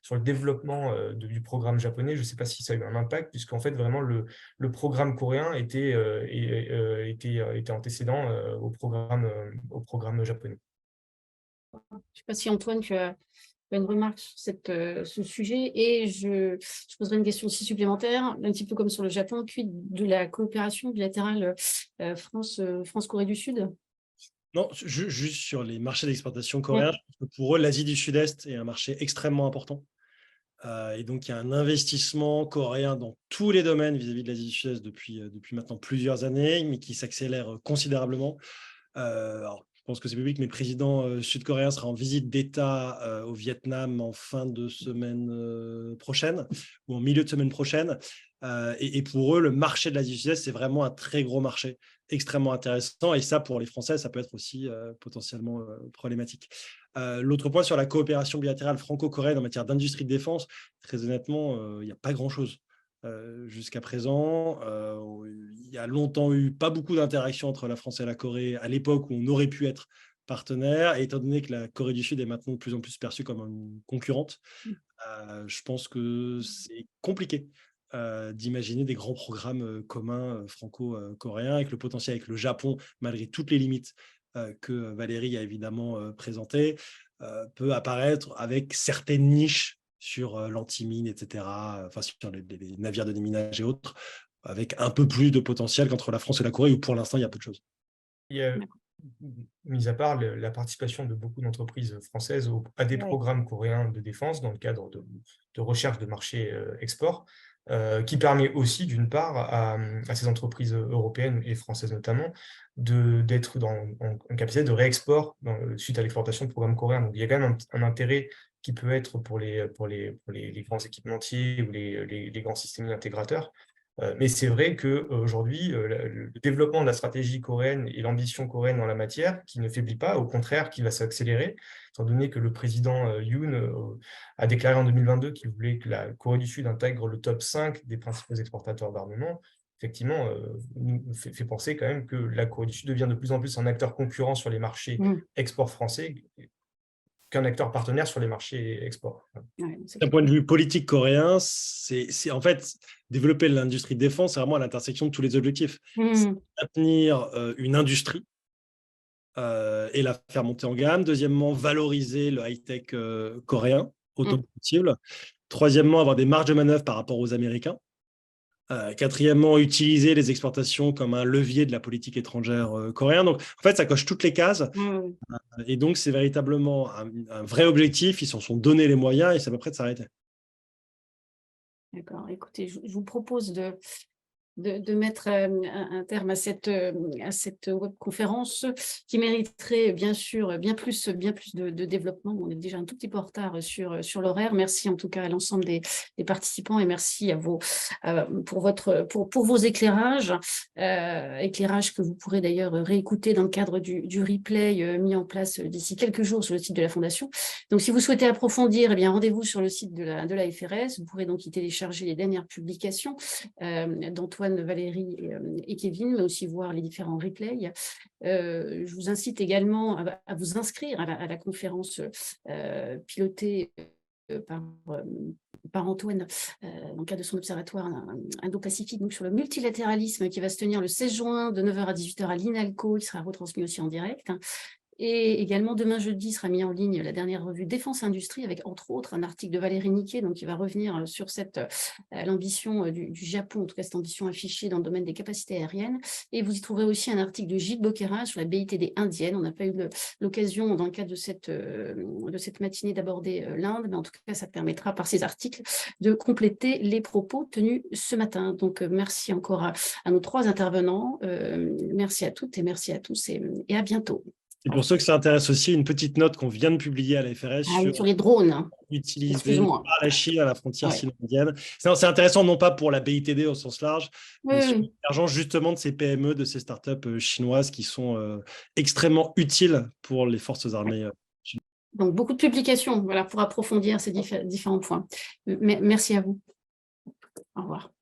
sur le développement du programme japonais, je ne sais pas si ça a eu un impact, puisqu'en fait, vraiment, le programme coréen était antécédent au programme japonais. Je ne sais pas si Antoine, tu as une remarque sur ce sujet, et je poserai une question aussi supplémentaire, un petit peu comme sur le Japon, quid de la coopération bilatérale France-Corée du Sud? Non, juste sur les marchés d'exportation coréens, je pense que pour eux, l'Asie du Sud-Est est un marché extrêmement important. Et donc, il y a un investissement coréen dans tous les domaines vis-à-vis de l'Asie du Sud-Est depuis maintenant plusieurs années, mais qui s'accélère considérablement. Alors, je pense que c'est public, mais le président sud-coréen sera en visite d'État au Vietnam en fin de semaine prochaine, ou en milieu de semaine prochaine. Et pour eux, le marché de l'Asie du Sud-Est, c'est vraiment un très gros marché, extrêmement intéressant. Et ça, pour les Français, ça peut être aussi potentiellement problématique. L'autre point sur la coopération bilatérale franco-coréenne en matière d'industrie de défense, très honnêtement, il n'y a pas grand-chose. Jusqu'à présent, il y a longtemps eu pas beaucoup d'interactions entre la France et la Corée à l'époque où on aurait pu être partenaire, et étant donné que la Corée du Sud est maintenant de plus en plus perçue comme une concurrente, je pense que c'est compliqué d'imaginer des grands programmes communs franco-coréens, avec le potentiel avec le Japon, malgré toutes les limites que Valérie a évidemment présentées, peut apparaître avec certaines niches sur l'antimine, etc., enfin sur les navires de déminage et autres, avec un peu plus de potentiel qu'entre la France et la Corée, où pour l'instant, il y a peu de choses. Il y a, mis à part la participation de beaucoup d'entreprises françaises à des programmes coréens de défense dans le cadre de recherche de marché export, qui permet aussi, d'une part, à ces entreprises européennes et françaises notamment, d'être en capacité de réexport suite à l'exportation de programmes coréens. Donc, il y a quand même un intérêt qui peut être pour les grands équipementiers ou les grands systèmes intégrateurs. Mais c'est vrai qu'aujourd'hui, le développement de la stratégie coréenne et l'ambition coréenne en la matière, qui ne faiblit pas, au contraire, qui va s'accélérer, étant donné que le président Yoon a déclaré en 2022 qu'il voulait que la Corée du Sud intègre le top 5 des principaux exportateurs d'armement. Effectivement, nous fait penser quand même que la Corée du Sud devient de plus en plus un acteur concurrent sur les marchés export français qu'un acteur partenaire sur les marchés export. D'un point de vue politique coréen, c'est en fait développer l'industrie de défense, c'est vraiment à l'intersection de tous les objectifs. Maintenir une industrie et la faire monter en gamme. Deuxièmement, valoriser le high-tech coréen autant que possible. Troisièmement, avoir des marges de manœuvre par rapport aux Américains. Quatrièmement, utiliser les exportations comme un levier de la politique étrangère coréenne. Donc, en fait, ça coche toutes les cases. Et donc, c'est véritablement un vrai objectif. Ils s'en sont donné les moyens et c'est à peu près de s'arrêter. D'accord. Écoutez, je vous propose de mettre un terme à cette webconférence qui mériterait bien sûr bien plus de développement. On est déjà un tout petit peu en retard sur l'horaire. Merci en tout cas à l'ensemble des participants et merci à vous pour vos éclairages, éclairages que vous pourrez d'ailleurs réécouter dans le cadre du replay mis en place d'ici quelques jours sur le site de la Fondation. Donc si vous souhaitez approfondir, eh bien rendez-vous sur le site de la FRS. Vous pourrez donc y télécharger les dernières publications d'Antoine, Valérie et Kevin, mais aussi voir les différents replays. Je vous incite également à vous inscrire à la conférence pilotée par Antoine dans le cadre de son observatoire Indo-Pacifique, donc sur le multilatéralisme qui va se tenir le 16 juin de 9h à 18h à l'INALCO. Il sera retransmis aussi en direct. Et également, demain jeudi, sera mis en ligne la dernière revue Défense Industrie avec, entre autres, un article de Valérie Niquet, donc qui va revenir sur l'ambition du Japon, en tout cas cette ambition affichée dans le domaine des capacités aériennes. Et vous y trouverez aussi un article de Gilles Boquera sur la BITD indienne. On n'a pas eu l'occasion, dans le cadre de cette matinée, d'aborder l'Inde, mais en tout cas, ça permettra, par ces articles, de compléter les propos tenus ce matin. Donc, merci encore à nos trois intervenants. Merci à toutes et merci à tous et à bientôt. Et pour ceux que ça intéresse aussi, une petite note qu'on vient de publier à la FRS sur les drones utilisés par la Chine à la frontière sino-indienne. C'est intéressant non pas pour la BITD au sens large, mais sur l'émergence justement de ces PME, de ces startups chinoises qui sont extrêmement utiles pour les forces armées chinoises. Donc beaucoup de publications pour approfondir ces différents points. Merci à vous. Au revoir.